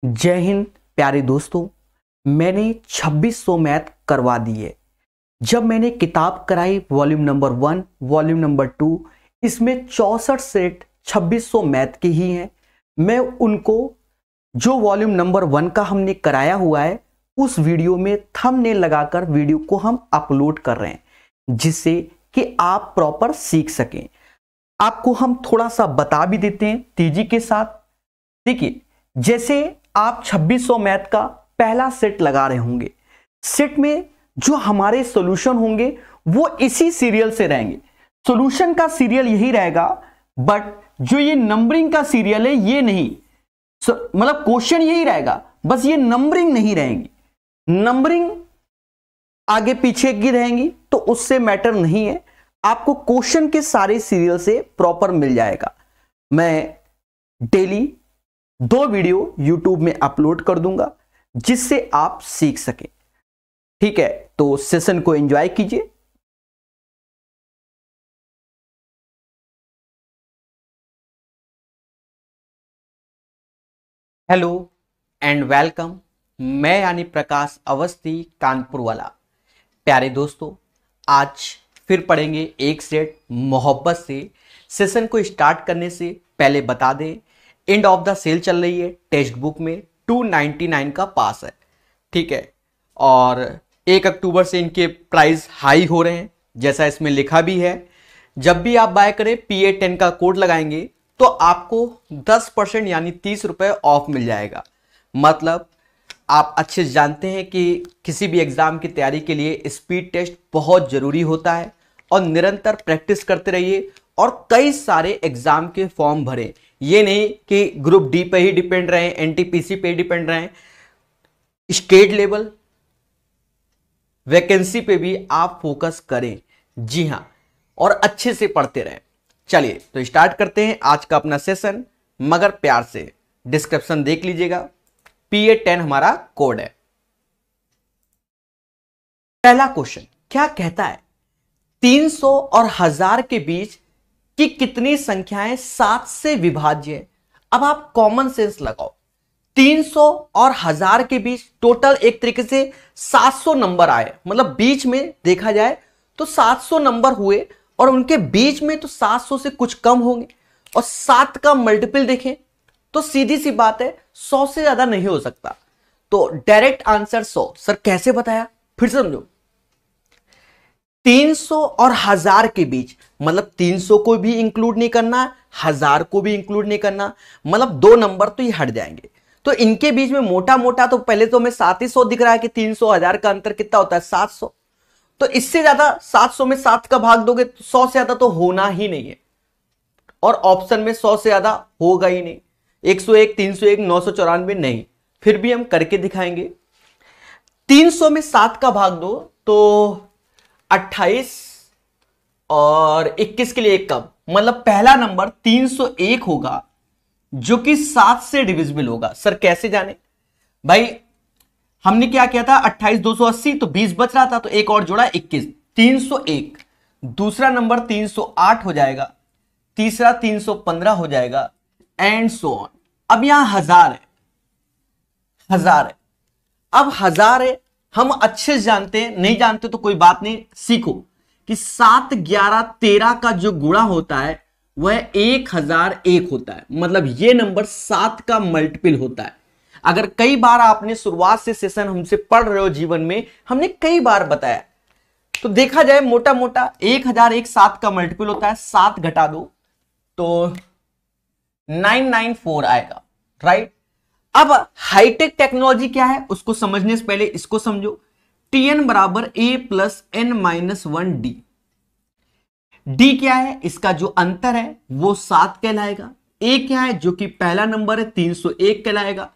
जय हिंद प्यारे दोस्तों। मैंने 2600 मैथ करवा दी है। जब मैंने किताब कराई वॉल्यूम नंबर 1 वॉल्यूम नंबर 2, इसमें 64 सेट 2600 मैथ के ही हैं। मैं उनको जो वॉल्यूम नंबर 1 का हमने कराया हुआ है उस वीडियो में थंबनेल लगाकर वीडियो को हम अपलोड कर रहे हैं, जिससे कि आप प्रॉपर सीख सकें। आपको हम थोड़ा सा बता भी देते हैं तेजी के साथ। देखिए, जैसे आप 2600 मैथ का पहला सेट लगा रहे होंगे, सेट में जो हमारे सॉल्यूशन होंगे वो इसी सीरियल से रहेंगे। सॉल्यूशन का सीरियल यही रहेगा, बट जो ये नंबरिंग का सीरियल है ये नहीं, मतलब क्वेश्चन यही रहेगा, बस ये नंबरिंग नहीं रहेगी। नंबरिंग आगे पीछे की रहेंगी तो उससे मैटर नहीं है, आपको क्वेश्चन के सारे सीरियल से प्रॉपर मिल जाएगा। मैं डेली 2 वीडियो YouTube में अपलोड कर दूंगा जिससे आप सीख सकें। ठीक है, तो सेशन को एंजॉय कीजिए। Hello and welcome. मैं यानी प्रकाश अवस्थी, कानपुर वाला। प्यारे दोस्तों, आज फिर पढ़ेंगे एक सेट मोहब्बत से। सेशन को स्टार्ट करने से पहले बता दें, एंड ऑफ द सेल चल रही है। टेक्स्ट बुक में 299 का पास है, ठीक है। और 1 अक्टूबर से इनके प्राइस हाई हो रहे हैं, जैसा इसमें लिखा भी है। जब भी आप बाय करें PA10 का कोड लगाएंगे तो आपको 10% यानी 30 रुपए ऑफ मिल जाएगा। मतलब आप अच्छे से जानते हैं कि किसी भी एग्जाम की तैयारी के लिए स्पीड टेस्ट बहुत जरूरी होता है, और निरंतर प्रैक्टिस करते रहिए और कई सारे एग्जाम के फॉर्म भरें। ये नहीं कि ग्रुप डी पे ही डिपेंड रहे, NTPC पे डिपेंड रहे, स्टेट लेवल वैकेंसी पे भी आप फोकस करें। जी हां, और अच्छे से पढ़ते रहें। चलिए तो स्टार्ट करते हैं आज का अपना सेशन, मगर प्यार से। डिस्क्रिप्शन देख लीजिएगा, PA10 हमारा कोड है। पहला क्वेश्चन क्या कहता है, 300 और 1000 के बीच की कितनी संख्याएं 7 से विभाज्य है। अब आप कॉमन सेंस लगाओ, 300 और 1000 के बीच टोटल एक तरीके से 700 नंबर आए, मतलब बीच में देखा जाए तो 700 नंबर हुए, और उनके बीच में तो 700 से कुछ कम होंगे। और 7 का मल्टीपल देखें तो सीधी सी बात है 100 से ज्यादा नहीं हो सकता। तो डायरेक्ट आंसर 100। सर कैसे बताया, फिर से समझो। 300 और 1000 के बीच, मतलब 300 को भी इंक्लूड नहीं करना, 1000 को भी इंक्लूड नहीं करना, मतलब 2 नंबर तो ये हट जाएंगे। तो इनके बीच में मोटा मोटा तो पहले तो हमें 700 दिख रहा है कि 300 1000 का अंतर कितना होता है, 700। तो इससे ज्यादा 700 में 7 का भाग दोगे तो 100 से ज्यादा तो होना ही नहीं है, और ऑप्शन में 100 से ज्यादा होगा ही नहीं। 101, 301, 994 नहीं। फिर भी हम करके दिखाएंगे। 300 में 7 का भाग दो तो 28 और 21 के लिए एक कम, मतलब पहला नंबर 301 होगा जो कि 7 से डिविजिबल होगा। सर कैसे जाने भाई, हमने क्या किया था, 28 280 तो 20 बच रहा था, तो एक और जोड़ा 21, 301। दूसरा नंबर 308 हो जाएगा, तीसरा 315 हो जाएगा, एंड सो ऑन। अब यहां 1000 है, 1000 है। अब 1000 है, हम अच्छे से जानते हैं, नहीं जानते तो कोई बात नहीं, सीखो कि 7 11 13 का जो गुणा होता है वह 1001 होता है। मतलब ये नंबर 7 का मल्टीपल होता है। अगर कई बार आपने शुरुआत से सेशन हमसे पढ़ रहे हो जीवन में, हमने कई बार बताया, तो देखा जाए मोटा मोटा 1001 7 का मल्टीपल होता है। 7 घटा दो तो 994 आएगा, राइट। अब हाईटेक टेक्नोलॉजी क्या है उसको समझने से पहले इसको समझो। Tn बराबर A प्लस n-1 D क्या है, इसका जो अंतर है वो 7 कहलाएगा। A क्या है, जो कि पहला नंबर है, 301 कहलाएगा।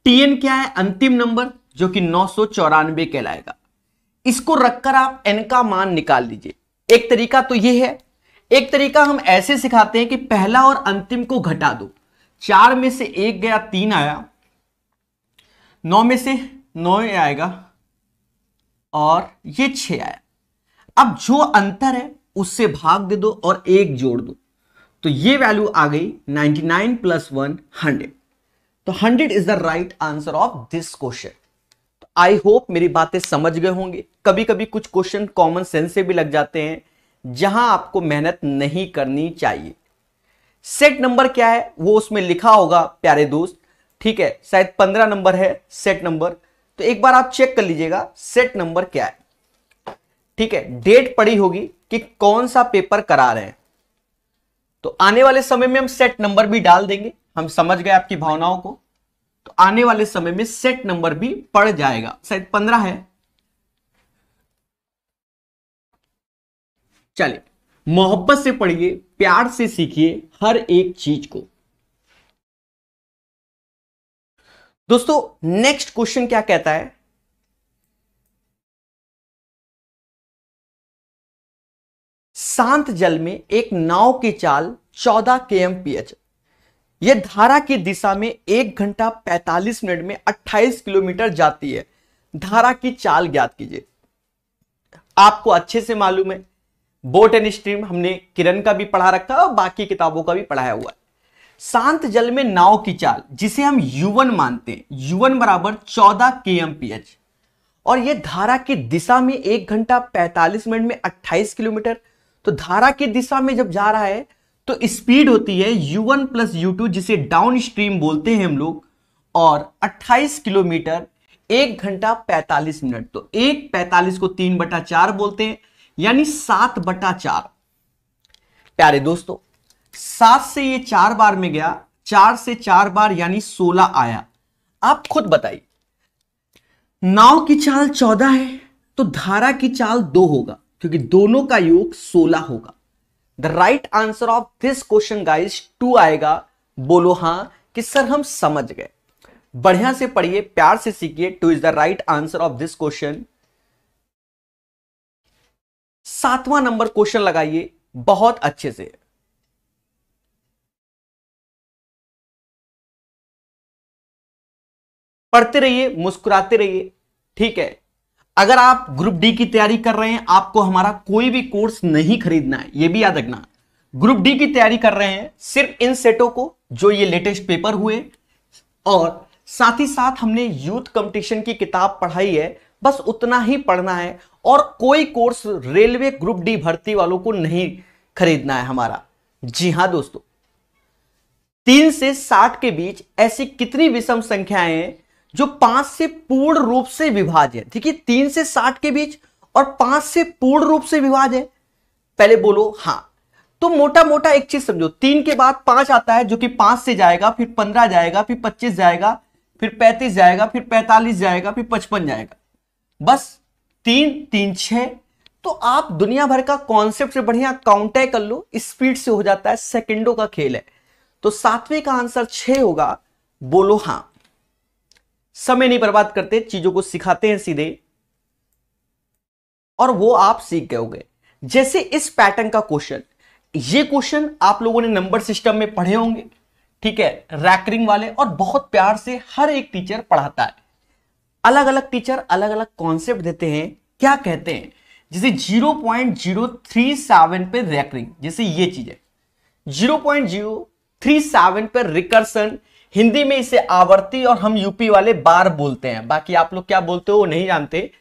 Tn क्या है, अंतिम नंबर, जो कि 994 कहलाएगा। इसको रखकर आप n का मान निकाल लीजिए। एक तरीका तो ये है, एक तरीका हम ऐसे सिखाते हैं कि पहला और अंतिम को घटा दो। 4 में से 1 गया, 3 आया, 9 में से 9 आएगा, और ये 6 आया। अब जो अंतर है उससे भाग दे दो और 1 जोड़ दो, तो ये वैल्यू आ गई 99 + 1 100। तो 100 is the right answer of this question. I hope मेरी बातें समझ गए होंगे। कभी कभी कुछ क्वेश्चन कॉमन सेंस से भी लग जाते हैं जहां आपको मेहनत नहीं करनी चाहिए। सेट नंबर क्या है वो उसमें लिखा होगा प्यारे दोस्त, ठीक है, शायद 15 नंबर है सेट नंबर, तो एक बार आप चेक कर लीजिएगा सेट नंबर क्या है, ठीक है। डेट पड़ी होगी कि कौन सा पेपर करा रहे हैं, तो आने वाले समय में हम सेट नंबर भी डाल देंगे। हम समझ गए आपकी भावनाओं को, तो आने वाले समय में सेट नंबर भी पड़ जाएगा, शायद 15 है। चलिए, मोहब्बत से पढ़िए, प्यार से सीखिए हर एक चीज को। दोस्तों नेक्स्ट क्वेश्चन क्या कहता है, शांत जल में एक नाव की चाल 14 kmph, यह धारा की दिशा में 1 घंटा 45 मिनट में 28 किलोमीटर जाती है। धारा की चाल ज्ञात कीजिए। आपको अच्छे से मालूम है, बोट एंड स्ट्रीम हमने किरण का भी पढ़ा रखा है और बाकी किताबों का भी पढ़ाया हुआ है। शांत जल में नाव की चाल, जिसे हम U1 मानते हैं, U1 बराबर 14 kmph, और यह धारा की दिशा में 1 घंटा 45 मिनट में 28 किलोमीटर। तो धारा की दिशा में जब जा रहा है तो स्पीड होती है U1 प्लस U2, जिसे डाउन स्ट्रीम बोलते हैं हम लोग, और 28 किलोमीटर 1 घंटा 45 मिनट। तो 1:45 को 3/4 बोलते हैं, यानी 7/4। प्यारे दोस्तों 7 से ये 4 बार में गया, 4 से 4 बार यानी 16 आया। आप खुद बताइए, नाव की चाल 14 है तो धारा की चाल 2 होगा, क्योंकि दोनों का योग 16 होगा। The right answer of this question guys 2 आएगा। बोलो हां कि सर हम समझ गए। बढ़िया से पढ़िए, प्यार से सीखिए। 2 is the right answer of this question. 7वां नंबर क्वेश्चन लगाइए बहुत अच्छे से। पढ़ते रहिए, मुस्कुराते रहिए, ठीक है। अगर आप ग्रुप डी की तैयारी कर रहे हैं, आपको हमारा कोई भी कोर्स नहीं खरीदना है, यह भी याद रखना। ग्रुप डी की तैयारी कर रहे हैं सिर्फ इन सेटों को जो ये लेटेस्ट पेपर हुए, और साथ ही साथ हमने यूथ कंपटीशन की किताब पढ़ाई है, बस उतना ही पढ़ना है। और कोई कोर्स रेलवे ग्रुप डी भर्ती वालों को नहीं खरीदना है हमारा। जी हां दोस्तों, 3 से 60 के बीच ऐसी कितनी विषम संख्याएं हैं जो 5 से पूर्ण रूप से विभाज्य है। देखिए 3 से 60 के बीच और 5 से पूर्ण रूप से विभाज्य है। पहले बोलो हां। तो मोटा मोटा एक चीज समझो, 3 के बाद 5 आता है जो कि 5 से जाएगा, फिर 15 जाएगा, फिर 25 जाएगा, फिर 35 जाएगा, फिर 45 जाएगा, फिर 55 जाएगा। बस 3 3 6। तो आप दुनिया भर का कॉन्सेप्ट से बढ़िया काउंटर कर लो, स्पीड से हो जाता है, सेकंडों का खेल है। तो 7वें का आंसर 6 होगा। बोलो हां। समय नहीं बर्बाद करते, चीजों को सिखाते हैं सीधे, और वो आप सीख गए होंगे। जैसे इस पैटर्न का क्वेश्चन, ये क्वेश्चन आप लोगों ने नंबर सिस्टम में पढ़े होंगे, ठीक है, रैंकिंग वाले, और बहुत प्यार से हर एक टीचर पढ़ाता है। अलग अलग टीचर अलग अलग कॉन्सेप्ट देते हैं। क्या कहते हैं, जैसे 0.037 पे रैंकिंग, जैसे ये चीज है 0.037 पे रिकर्सन, हिंदी में इसे आवर्ती, और हम यूपी वाले बार बोलते हैं। बाकी आप लोग क्या बोलते हो वो नहीं जानते।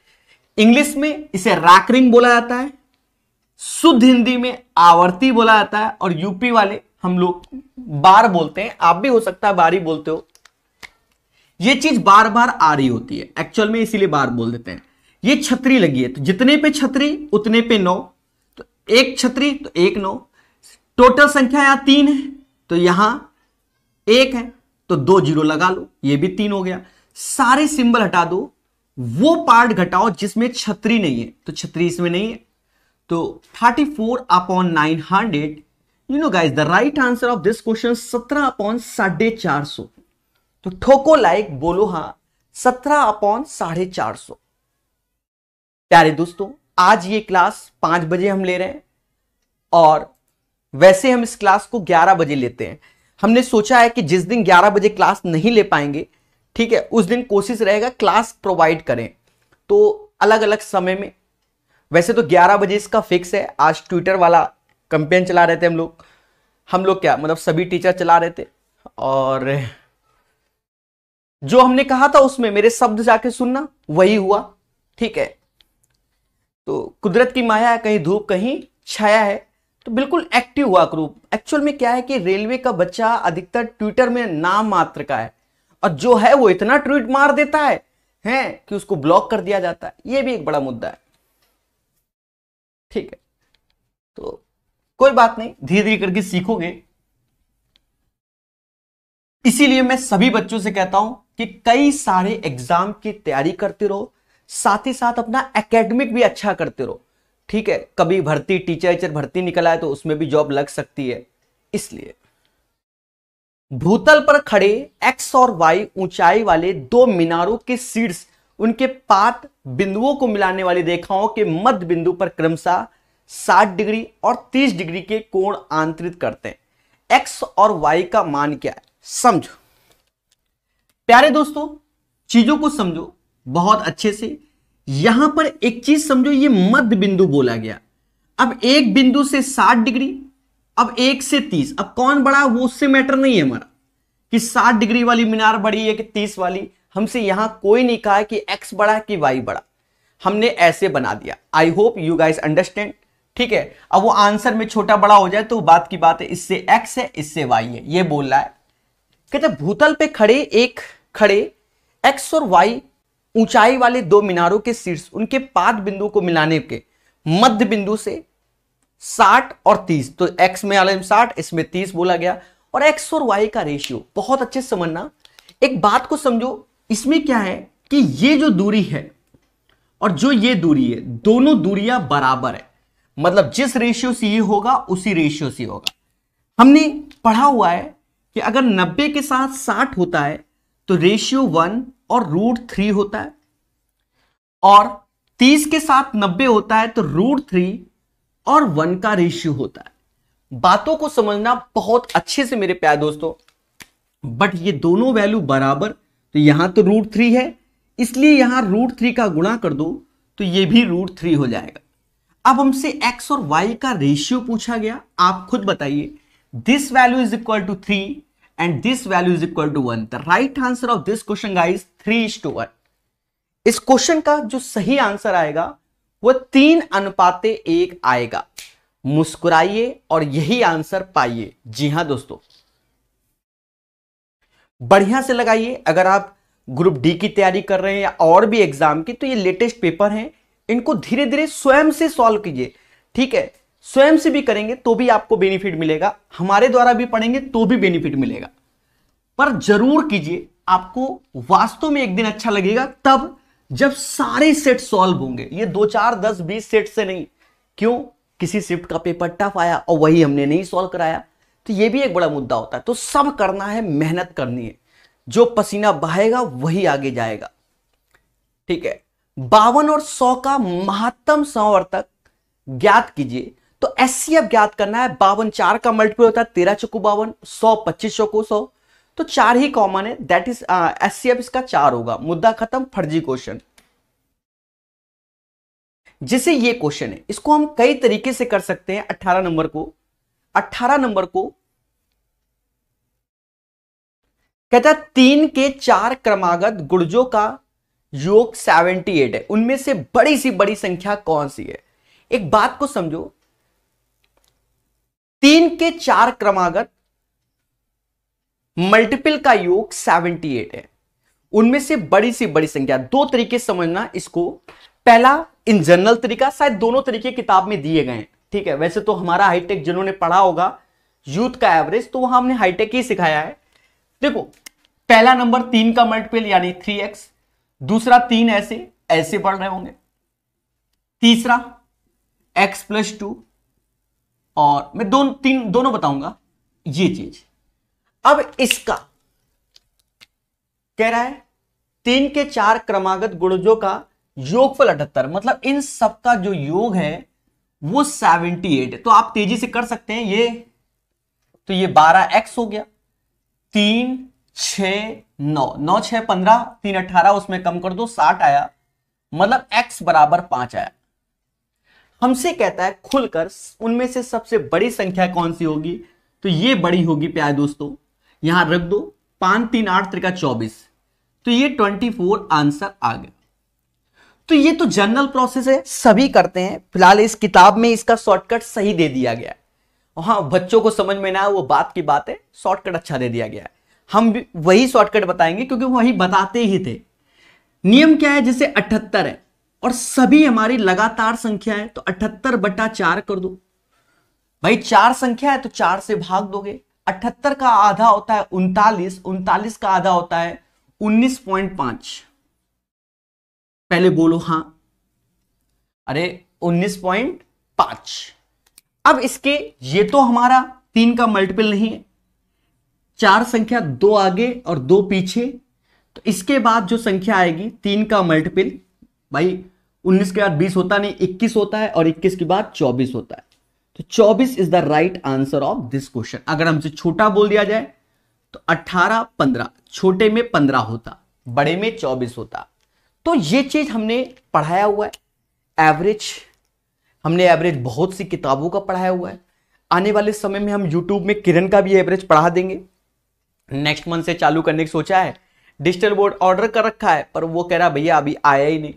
इंग्लिश में इसे रैंकिंग बोला जाता है, शुद्ध हिंदी में आवर्ती बोला जाता है, और यूपी वाले हम लोग बार बोलते हैं। आप भी हो सकता है बार ही बोलते हो। ये चीज बार बार आ रही होती है एक्चुअल में, इसीलिए बार बोल देते हैं। ये छतरी लगी है, तो जितने पे छतरी उतने पे 9, तो एक छतरी तो 1 9। टोटल संख्या यहां 3 है तो यहां 1 है, तो 2 0 लगा लो, ये भी 3 हो गया। सारे सिंबल हटा दो, वो पार्ट घटाओ जिसमें छतरी नहीं है, तो छतरी इसमें नहीं है। तो 34/900, you know guys the right answer of this question 17/450। तो ठोको लाइक, बोलो हां 17/450। प्यारे दोस्तों, आज ये क्लास 5 बजे हम ले रहे हैं, और वैसे हम इस क्लास को 11 बजे लेते हैं। हमने सोचा है कि जिस दिन 11 बजे क्लास नहीं ले पाएंगे, ठीक है, उस दिन कोशिश रहेगा क्लास प्रोवाइड करें, तो अलग अलग समय में। वैसे तो 11 बजे इसका फिक्स है। आज ट्विटर वाला कैंपेन चला रहे थे हम लोग क्या मतलब सभी टीचर चला रहे थे, और जो हमने कहा था उसमें मेरे शब्द जाके सुनना, वही हुआ। ठीक है, तो कुदरत की माया है, कहीं धूप कहीं छाया है, तो बिल्कुल एक्टिव हुआ ग्रुप। एक्चुअल में क्या है कि रेलवे का बच्चा अधिकतर ट्विटर में नाम मात्र का है, और जो है वो इतना ट्वीट मार देता है कि उसको ब्लॉक कर दिया जाता है। ये भी एक बड़ा मुद्दा है। ठीक है, तो कोई बात नहीं, धीरे धीरे करके सीखोगे। इसीलिए मैं सभी बच्चों से कहता हूं कि कई सारे एग्जाम की तैयारी करते रहो, साथ ही साथ अपना एकेडमिक भी अच्छा करते रहो। ठीक है, कभी भर्ती टीचर भर्ती निकल आए तो उसमें भी जॉब लग सकती है। इसलिए भूतल पर खड़े एक्स और वाई ऊंचाई वाले दो मीनारों के शीर्ष उनके पात बिंदुओं को मिलाने वाली रेखाओं के मध्य बिंदु पर क्रमशः 60 डिग्री और 30 डिग्री के कोण आंतरित करते हैं। एक्स और वाई का मान क्या है, समझो प्यारे दोस्तों, चीजों को समझो बहुत अच्छे से। यहां पर एक चीज समझो, ये मध्य बिंदु बोला गया। अब एक बिंदु से 60 डिग्री, अब एक से 30, अब कौन बड़ा वो उससे मैटर नहीं है हमारा कि 60 डिग्री वाली मीनार बड़ी है कि 30 वाली। हमसे यहां कोई नहीं कहा कि एक्स बड़ा कि वाई बड़ा, हमने ऐसे बना दिया। I hope you guys understand. ठीक है, अब वो आंसर में छोटा बड़ा हो जाए तो बात की बात है, इससे एक्स है इससे वाई है, ये बोल रहा है। कहते भूतल पे खड़े एक्स और वाई ऊंचाई वाले दो मीनारों के शीर्ष उनके पाद बिंदु को मिलाने के मध्य बिंदु से 60 और 30, तो एक्स में 60 इसमें 30 बोला गया। और एक्स और वाई का रेशियो बहुत अच्छे से समझना। एक बात को समझो, इसमें क्या है कि ये जो दूरी है और जो ये दूरी है, दोनों दूरियां बराबर है। मतलब जिस रेशियो से ये होगा उसी रेशियो से होगा। हमने पढ़ा हुआ है कि अगर 90 के साथ 60 होता है तो रेशियो 1 और √3 होता है, और 30 के साथ 90 होता है तो √3 और 1 का रेशियो होता है। बातों को समझना बहुत अच्छे से मेरे प्यारे दोस्तों। बट ये दोनों वैल्यू बराबर, तो यहां तो √3 है, इसलिए यहां √3 का गुणा कर दो तो ये भी √3 हो जाएगा। अब हमसे एक्स और वाई का रेशियो पूछा गया, आप खुद बताइए। This value is equal to 3 and this value is equal to 1। The right answer of this question guys 3:1। इस क्वेश्चन का जो सही आंसर आएगा वो 3:1 आएगा। मुस्कुराइए और यही आंसर पाइए। जी हां दोस्तों, बढ़िया से लगाइए। अगर आप ग्रुप डी की तैयारी कर रहे हैं या और भी एग्जाम की, तो ये लेटेस्ट पेपर हैं, इनको धीरे धीरे स्वयं से सॉल्व कीजिए। ठीक है, स्वयं से भी करेंगे तो भी आपको बेनिफिट मिलेगा, हमारे द्वारा भी पढ़ेंगे तो भी बेनिफिट मिलेगा। पर जरूर कीजिए, आपको वास्तव में एक दिन अच्छा लगेगा तब जब सारे सेट सॉल्व होंगे। ये 2 4 10 20 सेट से नहीं। क्यों? किसी शिफ्ट का पेपर टफ आया और वही हमने नहीं सॉल्व कराया, तो ये भी एक बड़ा मुद्दा होता है। तो सब करना है, मेहनत करनी है, जो पसीना बहाएगा वही आगे जाएगा। ठीक है, 52 और 100 का महत्तम समवर्तक ज्ञात कीजिए। तो एचसीएफ ज्ञात करना है। 52 4 का मल्टीपल होता है 13 चौको 52, 100 25 चौको 100, तो 4 ही कॉमन है, दैट इज एचसीएफ इसका 4 होगा। मुद्दा खत्म, फर्जी क्वेश्चन। जैसे ये क्वेश्चन है, इसको हम कई तरीके से कर सकते हैं। 18 नंबर को कहता है 3 के 4 क्रमागत गुणजों का योग 78 है, उनमें से बड़ी सी बड़ी संख्या कौन सी है। एक बात को समझो, 3 के 4 क्रमागत मल्टीपल का योग 78 है, उनमें से बड़ी सी बड़ी संख्या। दो तरीके समझना इसको। पहला इन जनरल तरीका, शायद दोनों तरीके किताब में दिए गए हैं। ठीक है, वैसे तो हमारा हाईटेक जिन्होंने पढ़ा होगा यूथ का एवरेज, तो वहां हमने हाईटेक ही सिखाया है। देखो, पहला नंबर 3 का मल्टीपल यानी 3x, दूसरा 3 ऐसे बढ़ रहे होंगे, तीसरा x + 2, और मैं दोनों बताऊंगा ये चीज। अब इसका कह रहा है 3 के 4 क्रमागत गुणजों का योगफल 78, मतलब इन सबका जो योग है वो 78 है। तो आप तेजी से कर सकते हैं ये, तो ये 12x हो गया, 3 6 9, 9 6 15, 3 18, उसमें कम कर दो 60 आया, मतलब x बराबर 5 आया। हमसे कहता है खुलकर उनमें से सबसे बड़ी संख्या कौन सी होगी, तो ये बड़ी होगी प्यारे दोस्तों, यहां रख दो 5 3 8 3 24, तो ये 24 आंसर आ गया। तो ये तो जनरल प्रोसेस है, सभी करते हैं। फिलहाल इस किताब में इसका शॉर्टकट सही दे दिया गया है। हाँ, बच्चों को समझ में ना आए वो बात की बात है, शॉर्टकट अच्छा दे दिया गया है। हम भी वही शॉर्टकट बताएंगे क्योंकि वही बताते ही थे। नियम क्या है, जैसे 78 है और सभी हमारी लगातार संख्या है, तो 78/4 कर दो भाई। 4 संख्या है तो 4 से भाग दोगे। 78 का आधा होता है 39, 39 का आधा होता है 19.5। पहले बोलो हाँ, अरे 19.5। अब इसके ये तो हमारा 3 का मल्टीपल नहीं है, 4 संख्या 2 आगे और 2 पीछे, तो इसके बाद जो संख्या आएगी 3 का मल्टीपल भाई 19 के बाद 20 होता नहीं, 21 होता है, और 21 के बाद 24 होता है। तो 24 is the right answer of this question. अगर हमसे छोटा बोल दिया जाए तो 18, 15, छोटे में 15 होता, बड़े में 24 होता। तो ये चीज हमने पढ़ाया हुआ है। एवरेज हमने एवरेज बहुत सी किताबों का पढ़ाया हुआ है। आने वाले समय में हम यूट्यूब में किरण का भी एवरेज पढ़ा देंगे। नेक्स्ट मंथ से चालू करने की सोचा है। डिजिटल बोर्ड ऑर्डर कर रखा है, पर वो कह रहा भैया अभी आया ही नहीं,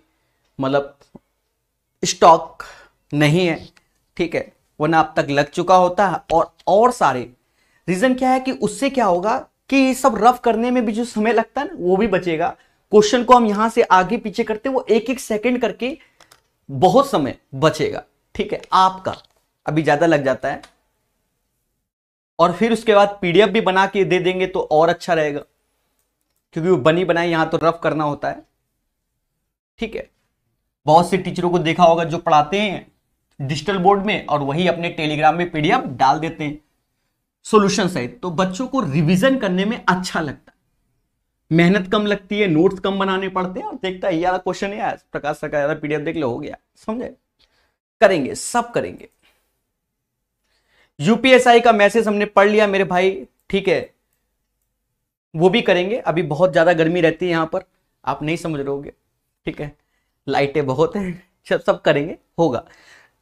मतलब स्टॉक नहीं है, ठीक है, वरना अब तक लग चुका होता है। और सारे रीजन क्या है कि उससे क्या होगा कि सब रफ करने में भी जो समय लगता है ना वो भी बचेगा। क्वेश्चन को हम यहां से आगे पीछे करते वो एक एक सेकंड करके बहुत समय बचेगा, ठीक है, आपका अभी ज्यादा लग जाता है। और फिर उसके बाद पीडीएफ भी बना के दे देंगे तो और अच्छा रहेगा, क्योंकि वो बनी बनाई यहां तो रफ करना होता है, ठीक है। बहुत से टीचरों को देखा होगा जो पढ़ाते हैं डिजिटल बोर्ड में और वही अपने टेलीग्राम में पीडीएफ डाल देते हैं सॉल्यूशन सहित, तो बच्चों को रिवीजन करने में अच्छा लगता है, मेहनत कम लगती है, नोट्स कम बनाने पड़ते हैं, और देखता है यार क्वेश्चन है यार प्रकाश सर का, यार पीडीएफ देख लो, हो गया, समझे। करेंगे, सब करेंगे। यूपीएसआई का मैसेज हमने पढ़ लिया मेरे भाई, ठीक है, वो भी करेंगे। अभी बहुत ज्यादा गर्मी रहती है यहां पर, आप नहीं समझ रहोगे, ठीक है, लाइटें बहुत हैं, सब करेंगे, होगा।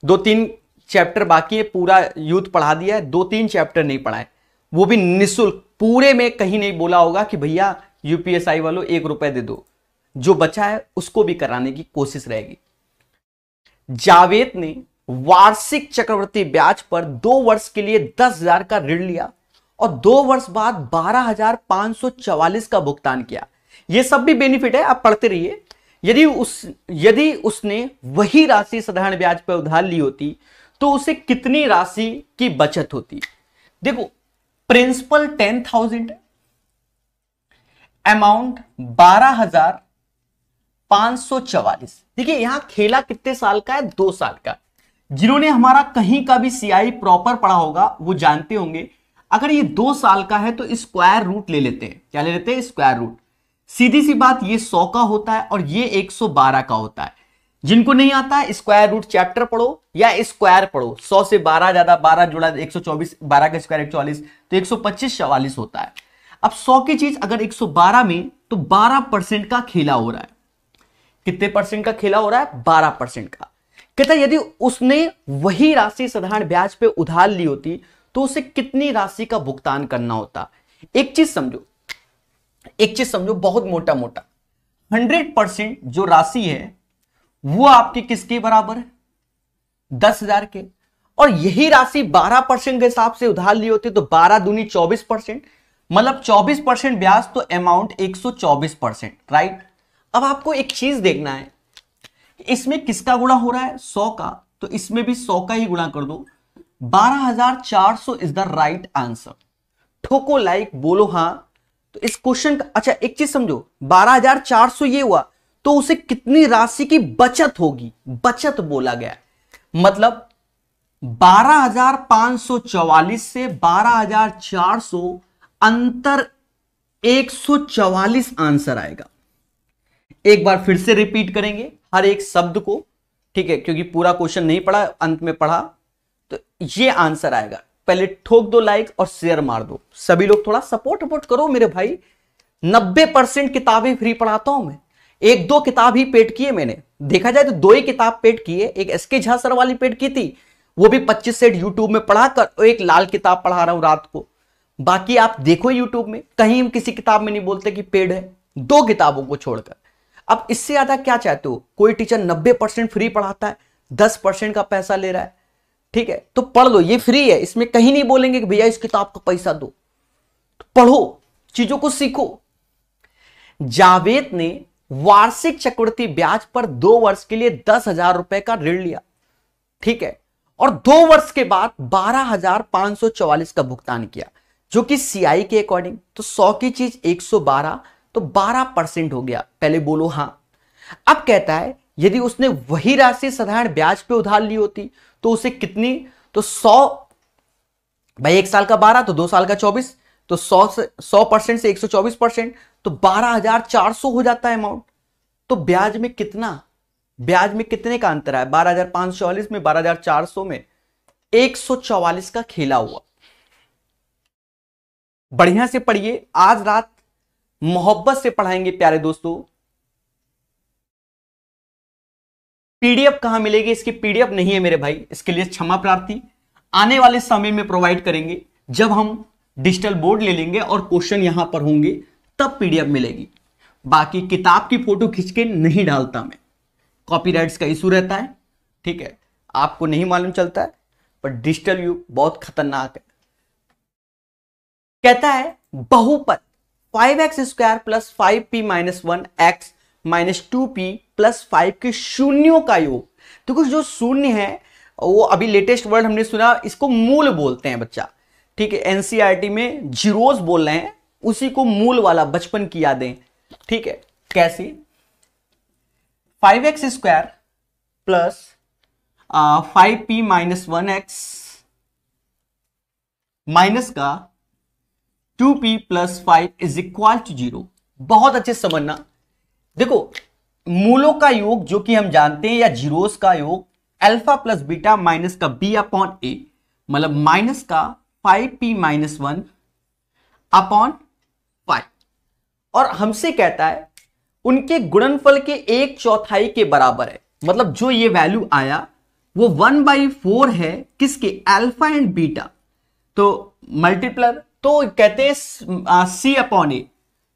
2-3 चैप्टर बाकी है, पूरा यूथ पढ़ा दिया है, 2-3 चैप्टर नहीं पढ़ाए, वो भी निःशुल्क, पूरे में कहीं नहीं बोला होगा कि भैया यूपीएसआई वालों 1 रुपए दे दो। जो बचा है उसको भी कराने की कोशिश रहेगी। जावेद ने वार्षिक चक्रवृद्धि ब्याज पर 2 वर्ष के लिए 10,000 का ऋण लिया और 2 वर्ष बाद 12,544 का भुगतान किया। यह सब भी बेनिफिट है, आप पढ़ते रहिए। यदि उसने वही राशि साधारण ब्याज पर उधार ली होती तो उसे कितनी राशि की बचत होती। देखो, प्रिंसिपल 10,000, अमाउंट 12,544। देखिए यहां खेला कितने साल का है, 2 साल का। जिन्होंने हमारा कहीं का भी सीआई प्रॉपर पढ़ा होगा वो जानते होंगे, अगर ये 2 साल का है तो स्क्वायर रूट ले लेते हैं। क्या ले लेते हैं? Square root. सीधी सी बात, ये 100 का होता है और ये 112 का होता है। जिनको नहीं आता है स्क्वायर रूट चैप्टर पढ़ो या स्क्वायर पढ़ो। 100 से 12 ज्यादा, 12 जुड़ा 124, 12 का स्क्वायर 144, तो 125 44 होता है। अब 100 की चीज अगर 112 में, तो 12% का खेला हो रहा है। कितने परसेंट का खेला हो रहा है? 12% का। कहता है यदि उसने वही राशि साधारण ब्याज पे उधार ली होती तो उसे कितनी राशि का भुगतान करना होता। एक चीज समझो, बहुत मोटा मोटा 100% जो राशि है वो आपकी किसके बराबर है? 10,000 के। और यही राशि 12% के हिसाब से उधार ली होती तो 12 दूनी 24%, मतलब 24% ब्याज, तो अमाउंट 124%, राइट। अब आपको एक चीज देखना है, इसमें किसका गुणा हो रहा है? 100 का, तो इसमें भी 100 का ही गुणा कर दो। 12,400 इज द राइट आंसर। ठोको लाइक, बोलो हां। तो इस क्वेश्चन का, अच्छा एक चीज समझो, 12,400 ये हुआ तो उसे कितनी राशि की बचत होगी? बचत बोला गया, मतलब 12,544 से 12,400 अंतर 144 आंसर आएगा। एक बार फिर से रिपीट करेंगे हर एक शब्द को, ठीक है, क्योंकि पूरा क्वेश्चन नहीं पढ़ा, अंत में पढ़ा, तो ये आंसर आएगा। पहले ठोक दो लाइक और शेयर मार दो। सभी लोग थोड़ा सपोर्ट करो मेरे भाई। 90% किताबें फ्री पढ़ाता हूं मैं। 1-2 किताब ही पेड की है मैंने, देखा जाए तो 2 ही किताब पेड की है। एक एसके झा सर वाली पेड की थी, वो भी 25 सेट यूट्यूब में पढ़ाकर, और एक लाल किताब पढ़ा रहा हूं रात को। बाकी आप देखो यूट्यूब में, कहीं हम किसी किताब में नहीं बोलते कि पेड है, 2 किताबों को छोड़कर। अब इससे ज्यादा क्या चाहते हो? कोई टीचर 90% फ्री पढ़ाता है, 10% का पैसा ले रहा है, ठीक है, तो पढ़ लो, ये फ्री है, इसमें कहीं नहीं बोलेंगे कि भैया इस किताब का पैसा दो। तो पढ़ो, चीजों को सीखो। जावेद ने वार्षिक चक्रवृद्धि ब्याज पर 2 वर्ष के लिए 10,000 रुपए का ऋण लिया, ठीक है, और 2 वर्ष के बाद 12,544 का भुगतान किया, जो कि सीआई के अकॉर्डिंग तो 100 की चीज 112, तो 12% हो गया। पहले बोलो हां। अब कहता है यदि उसने वही राशि साधारण ब्याज पे उधार ली होती तो उसे कितनी, तो 100 भाई 1 साल का 12 तो 2 साल का 24, तो 100% से 124%, तो 12,400 हो जाता है अमाउंट। तो ब्याज में कितना, ब्याज में कितने का अंतर है? 12,544 में 12,400 में 144 का खेला हुआ। बढ़िया से पढ़िए, आज रात मोहब्बत से पढ़ाएंगे प्यारे दोस्तों। पीडीएफ कहां मिलेगी? इसकी पीडीएफ नहीं है मेरे भाई, इसके लिए क्षमा प्रार्थी, आने वाले समय में प्रोवाइड करेंगे। जब हम डिजिटल बोर्ड ले लेंगे और क्वेश्चन यहां पर होंगे तब पीडीएफ मिलेगी। बाकी किताब की फोटो खींच के नहीं डालता मैं, कॉपीराइट्स का इशू रहता है, ठीक है, आपको नहीं मालूम चलता है, पर डिजिटल युग बहुत खतरनाक है। कहता है बहुपद 5x² plus 5p minus 1x minus 2p plus 5 के शून्यों का योग। तो कुछ जो शून्य है वो अभी लेटेस्ट वर्ड हमने सुना, इसको मूल बोलते हैं बच्चा, ठीक है, एनसीईआरटी में जीरोस बोल रहे हैं, उसी को मूल वाला बचपन की यादें, ठीक है। कैसे? 5x² plus 5p minus 1x minus का 2p plus 5 is equal to 0। बहुत अच्छे समझना, देखो मूलों का योग जो कि हम जानते हैं, या जीरोस का योग अल्फा प्लस बीटा माइनस का b अपॉन a, मतलब माइनस का 5p माइनस 1 अपॉन 5, और हमसे कहता है उनके गुणनफल के 1/4 के बराबर है। मतलब जो ये वैल्यू आया वो 1/4 है किसके? अल्फा एंड बीटा, तो मल्टीप्लर, तो कहते हैं c अपॉन ए,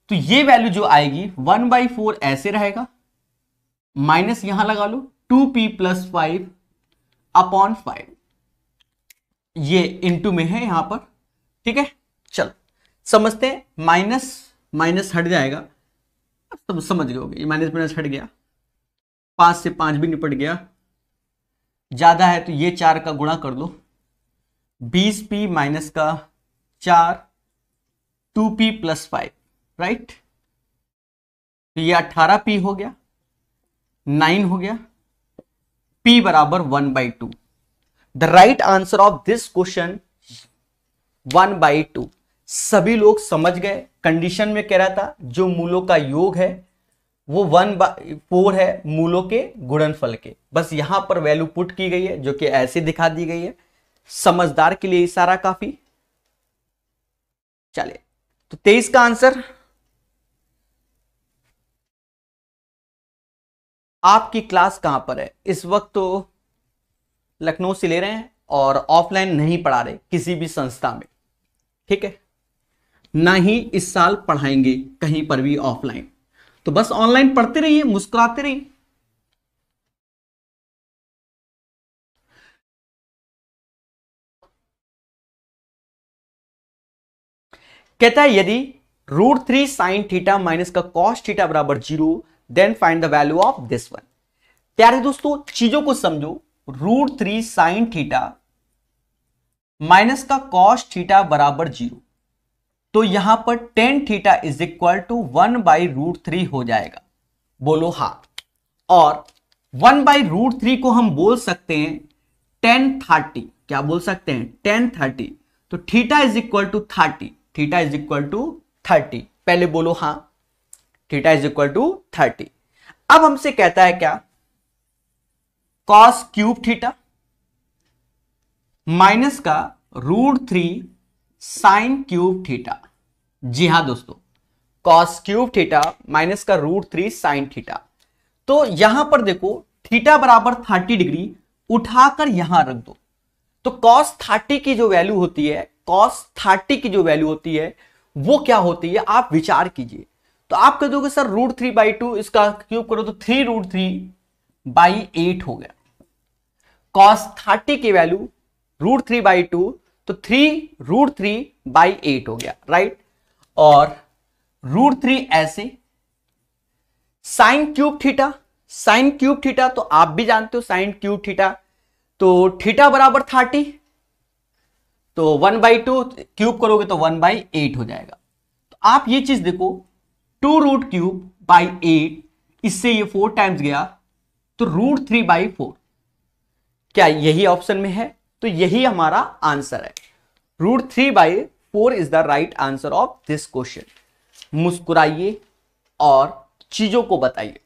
तो ये वैल्यू जो आएगी 1/4 ऐसे रहेगा, माइनस यहां लगा लो 2p प्लस 5 अपॉन 5, ये इनटू में है यहां पर, ठीक है। चलो समझते हैं, माइनस माइनस हट जाएगा, तो समझ गए होगे, ये माइनस माइनस हट गया, 5 से 5 भी निपट गया, ज्यादा है तो ये 4 का गुणा कर लो, 20p माइनस का 4 2p प्लस 5, राइट, तो ये 18p हो गया, 9 हो गया, p बराबर 1/2। The right answer of this question 1/2। सभी लोग समझ गए, कंडीशन में कह रहा था जो मूलों का योग है वो 1/4 है मूलों के गुणनफल के, बस यहां पर वैल्यू पुट की गई है जो कि ऐसे दिखा दी गई है। समझदार के लिए इशारा काफी। चलिए, तो 23 का आंसर आपकी क्लास कहां पर है? इस वक्त तो लखनऊ से ले रहे हैं और ऑफलाइन नहीं पढ़ा रहे किसी भी संस्था में, ठीक है, ना ही इस साल पढ़ाएंगे कहीं पर भी ऑफलाइन, तो बस ऑनलाइन पढ़ते रहिए, मुस्कुराते रहिए। कहता है यदि √3 साइन थीटा माइनस का कॉस थीटा बराबर 0, then find the value of this one. प्यारे दोस्तों चीजों को समझो, √3 साइन थीटा माइनस का कॉस थीटा बराबर 0, तो यहां पर tan theta is equal to 1/√3 हो जाएगा। बोलो हां। और 1/√3 को हम बोल सकते हैं 1030, क्या बोल सकते हैं? 1030, तो theta is equal to 30, theta is equal to 30, पहले बोलो हां, थीटा इज इक्वल टू 30। अब हमसे कहता है क्या? कॉस क्यूब थीटा माइनस का √3 साइन क्यूब थीटा। जी हां दोस्तों, कॉस क्यूब थीटा माइनस का √3 साइन थीटा। तो यहां पर देखो थीटा बराबर 30 डिग्री उठाकर यहां रख दो, तो कॉस 30 की जो वैल्यू होती है, कॉस 30 की जो वैल्यू होती है वो क्या होती है आप विचार कीजिए। तो आप कह दोगे सर √3/2 इसका क्यूब करो तो 3√3/8 हो गया। cos 30 की वैल्यू √3/2 तो 3√3/8 हो गया, राइट। और √3 ऐसे sine cube theta, sine cube theta तो आप भी जानते हो साइन क्यूब थीटा, तो थीटा बराबर 30, तो 1/2 क्यूब करोगे तो 1/8 हो जाएगा। तो आप ये चीज देखो 2√3/8, इससे ये 4 टाइम्स गया तो √3/4, क्या यही ऑप्शन में है? तो यही हमारा आंसर है, √3/4 is the right answer of this question. मुस्कुराइए और चीजों को बताइए।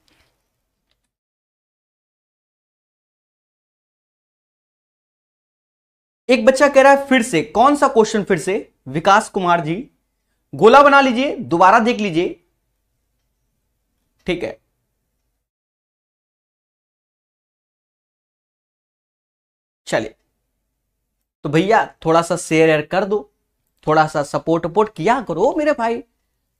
एक बच्चा कह रहा है फिर से, कौन सा क्वेश्चन फिर से? विकास कुमार जी, गोला बना लीजिए, दोबारा देख लीजिए, ठीक है। चलिए, तो भैया थोड़ा सा शेयर कर दो, थोड़ा सा सपोर्ट किया करो मेरे भाई,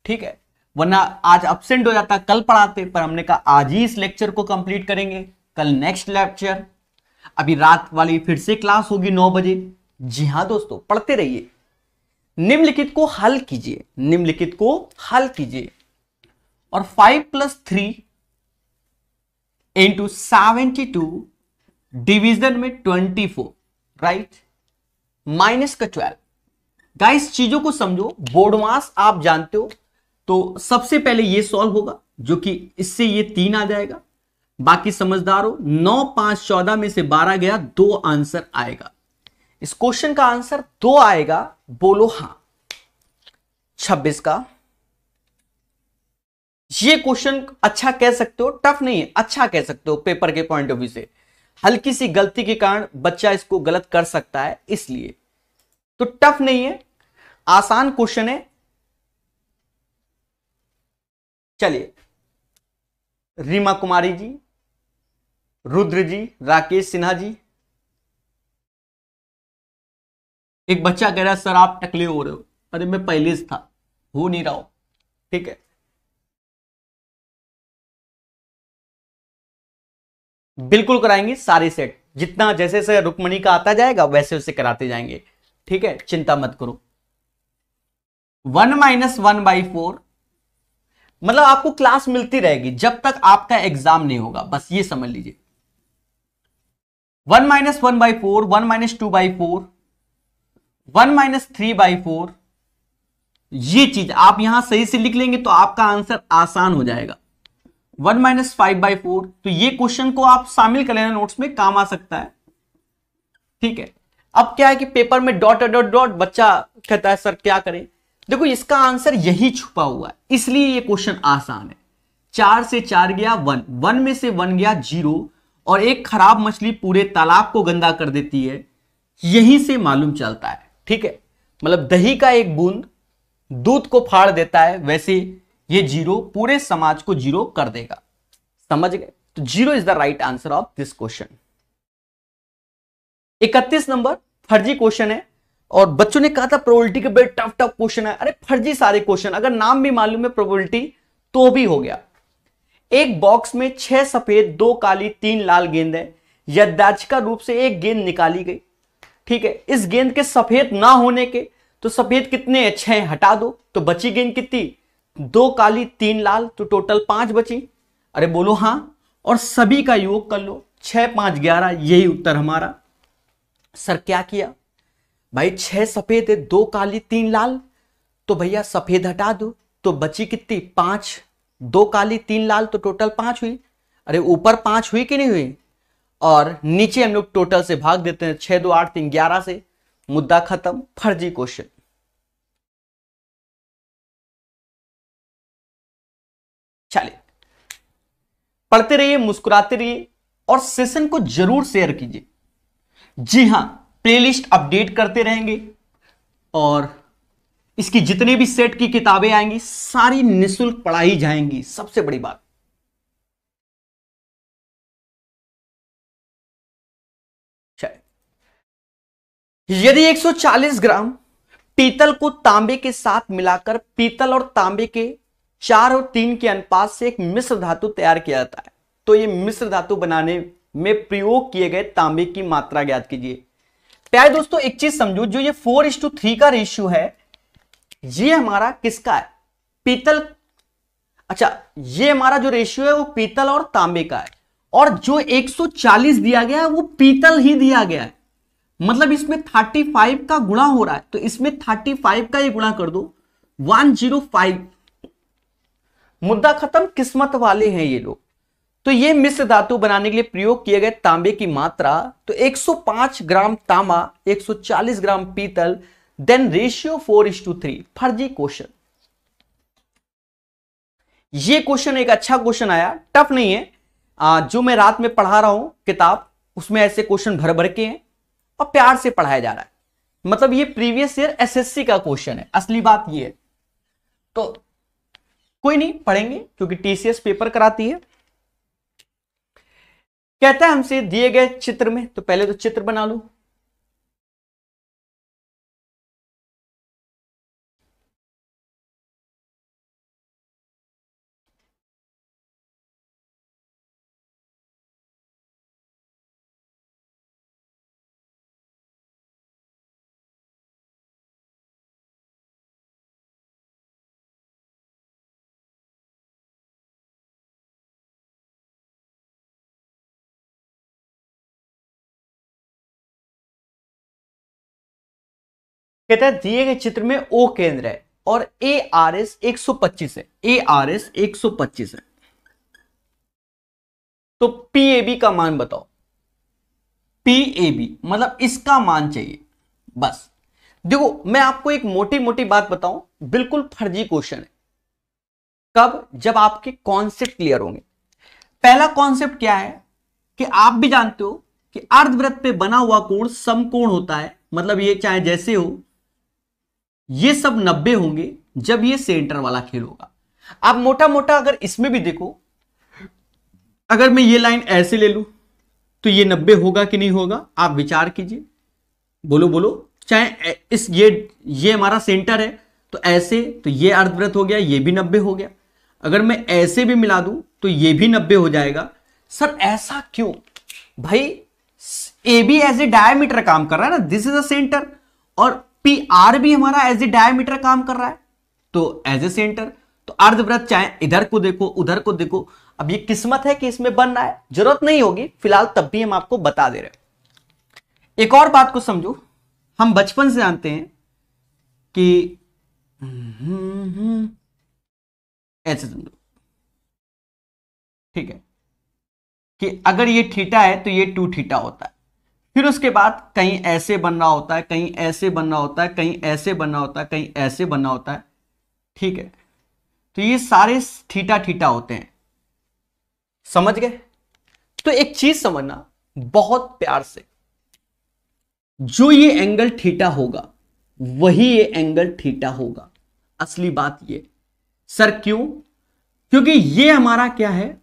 ठीक है। वरना आज अब्सेंट हो जाता, कल पढ़ाते, पर हमने कहा आज ही इस लेक्चर को कंप्लीट करेंगे, कल नेक्स्ट लेक्चर। अभी रात वाली फिर से क्लास होगी 9 बजे। जी हां दोस्तों, पढ़ते रहिए, निम्नलिखित को हल कीजिए, निम्नलिखित को हल कीजिए। और 5 + 3 × 72 डिवीजन में 24, राइट, माइनस का 12। गाइस चीजों को समझो, बोर्डमास आप जानते हो, तो सबसे पहले ये सॉल्व होगा, जो कि इससे ये 3 आ जाएगा। बाकी समझदार हो, 9, 5, 14 में से 12 गया, 2 आंसर आएगा। इस क्वेश्चन का आंसर 2 आएगा, बोलो हां। 26 का ये क्वेश्चन अच्छा कह सकते हो, टफ नहीं है, अच्छा कह सकते हो पेपर के पॉइंट ऑफ व्यू से। हल्की सी गलती के कारण बच्चा इसको गलत कर सकता है, इसलिए तो टफ नहीं है, आसान क्वेश्चन है। चलिए, रीमा कुमारी जी, रुद्र जी, राकेश सिन्हा जी। एक बच्चा कह रहा है सर आप टकले हो रहे हो। अरे मैं पहले से था, हो नहीं रहा हूं, ठीक है। बिल्कुल कराएंगे सारे सेट, जितना जैसे से रुक्मणी का आता जाएगा वैसे वैसे कराते जाएंगे, ठीक है, चिंता मत करो। 1 - 1/4 मतलब आपको क्लास मिलती रहेगी जब तक आपका एग्जाम नहीं होगा, बस ये समझ लीजिए। 1 - 1/4, 1 - 2/4, 1 - 3/4, ये चीज आप यहां सही से लिख लेंगे तो आपका आंसर आसान हो जाएगा। 1 - 5/4, तो ये क्वेश्चन को आप शामिल कर लेना नोट्स में, काम आ सकता है, ठीक है। अब क्या है कि पेपर में डॉट डॉट डॉट बच्चा कहता है सर क्या करें। देखो इसका आंसर यही छुपा हुआ है, इसलिए ये क्वेश्चन आसान है। 4 से 4 गया 1, 1 में से 1 गया 0, और एक खराब मछली पूरे तालाब को गंदा कर देती है, यहीं से मालूम चलता है, ठीक है। मतलब दही का एक बूंद दूध को फाड़ देता है, वैसे ये 0 पूरे समाज को 0 कर देगा, समझ गए? तो 0 is the right answer of this question. 31 number फर्जी क्वेश्चन है, और बच्चों ने कहा था प्रोबेबिलिटी के बड़े टफ टफ क्वेश्चन है। अरे फर्जी सारे क्वेश्चन, अगर नाम भी मालूम है प्रोबेबिलिटी तो भी हो गया। एक बॉक्स में 6 सफेद 2 काली 3 लाल गेंद है, यादृच्छिक रूप से एक गेंद निकाली गई, ठीक है। इस गेंद के सफेद ना होने के, तो सफेद कितने हैं? 6 हटा दो, तो बची गेंद कितनी? 2 काली 3 लाल, तो टोटल 5 बची। अरे बोलो हां, और सभी का योग कर लो, 6, 5, 11, यही उत्तर हमारा। सर क्या किया भाई? 6 सफेद है 2 काली 3 लाल, तो भैया सफेद हटा दो, तो बची कितनी? 5, 2 काली 3 लाल, तो टोटल 5 हुई। अरे ऊपर 5 हुई कि नहीं हुई? और नीचे हम लोग टोटल से भाग देते हैं, 6, 2, 8, 3, 11 से, मुद्दा खत्म। फर्जी क्वेश्चन। चलिए, पढ़ते रहिए, मुस्कुराते रहिए, और सेशन को जरूर शेयर कीजिए। जी हां, प्लेलिस्ट अपडेट करते रहेंगे, और इसकी जितने भी सेट की किताबें आएंगी सारी निःशुल्क पढ़ाई जाएंगी, सबसे बड़ी बात। यदि 140 ग्राम पीतल को तांबे के साथ मिलाकर पीतल और तांबे के 4 और 3 के अनुपात से एक मिश्र धातु तैयार किया जाता है। तो ये मिश्र धातु बनाने में प्रयोग किए गए तांबे की मात्रा ज्ञात कीजिए। प्यारे दोस्तों एक चीज समझो, जो ये 4:3 का रेशियो है ये हमारा किसका है? पीतल। अच्छा, ये हमारा जो रेशियो है वो पीतल और तांबे का है, और जो 140 दिया गया है वो पीतल ही दिया गया है। मतलब इसमें 35 का गुणा हो रहा है, तो इसमें 35 का ही गुणा कर दो, 105। मुद्दा खत्म, किस्मत वाले हैं ये लोग। तो ये मिश्र धातु बनाने के लिए प्रयोग किए गए तांबे की मात्रा, तो 105 ग्राम तांबा, 140 ग्राम पीतल, देन रेशियो 4:3। फर्जी क्वेश्चन। ये क्वेश्चन एक अच्छा क्वेश्चन आया, टफ नहीं है। जो मैं रात में पढ़ा रहा हूं किताब, उसमें ऐसे क्वेश्चन भर भर के हैं और प्यार से पढ़ाया जा रहा है। मतलब ये प्रीवियस ईयर एसएससी का क्वेश्चन है, असली बात ये है। तो कोई नहीं, पढ़ेंगे क्योंकि टीसीएस पेपर कराती है। कहता है हमसे दिए गए चित्र में, तो पहले तो चित्र बना लो। कहता है दिए गए चित्र में ओ केंद्र है और ए आर एस 125 है। ए आर एस 125 है, तो पी ए बी का मान बताओ। पी ए बी मतलब इसका मान चाहिए बस। देखो मैं आपको एक मोटी मोटी बात बताऊं, बिल्कुल फर्जी क्वेश्चन है। कब? जब आपके कॉन्सेप्ट क्लियर होंगे। पहला कॉन्सेप्ट क्या है कि आप भी जानते हो कि अर्धवृत्त पे बना हुआ कोण समकोण होता है। मतलब ये चाहे जैसे हो, ये सब 90 होंगे जब ये सेंटर वाला खेल होगा। आप मोटा मोटा अगर इसमें भी देखो, अगर मैं ये लाइन ऐसे ले लूं तो ये 90 होगा कि नहीं होगा? आप विचार कीजिए, बोलो बोलो। चाहे इस ये हमारा सेंटर है तो ऐसे, तो ये अर्धवृत्त हो गया, ये भी 90 हो गया। अगर मैं ऐसे भी मिला दूं तो ये भी 90 हो जाएगा। सर ऐसा क्यों भाई? A B as a diameter काम कर रहा है ना, दिस इज अ सेंटर, और पी आर भी हमारा एज ए डायमीटर काम कर रहा है, तो एज ए सेंटर। तो अर्धवृत्त चाहे इधर को देखो उधर को देखो। अब ये किस्मत है कि इसमें बन रहा है, जरूरत नहीं होगी फिलहाल, तब भी हम आपको बता दे रहे हैं। एक और बात को समझो, हम बचपन से जानते हैं कि ऐसे समझो, ठीक है, कि अगर ये थीटा है तो ये 2 थीटा होता है। फिर उसके बाद कहीं ऐसे बनना होता है, कहीं ऐसे बनना होता है, कहीं ऐसे बनना होता है, कहीं ऐसे बनना होता है, ठीक है। तो ये सारे थीटा थीटा होते हैं, समझ गए? तो एक चीज समझना बहुत प्यार से, जो ये एंगल थीटा होगा वही ये एंगल थीटा होगा। असली बात ये। सर क्यों? क्योंकि ये हमारा क्या है?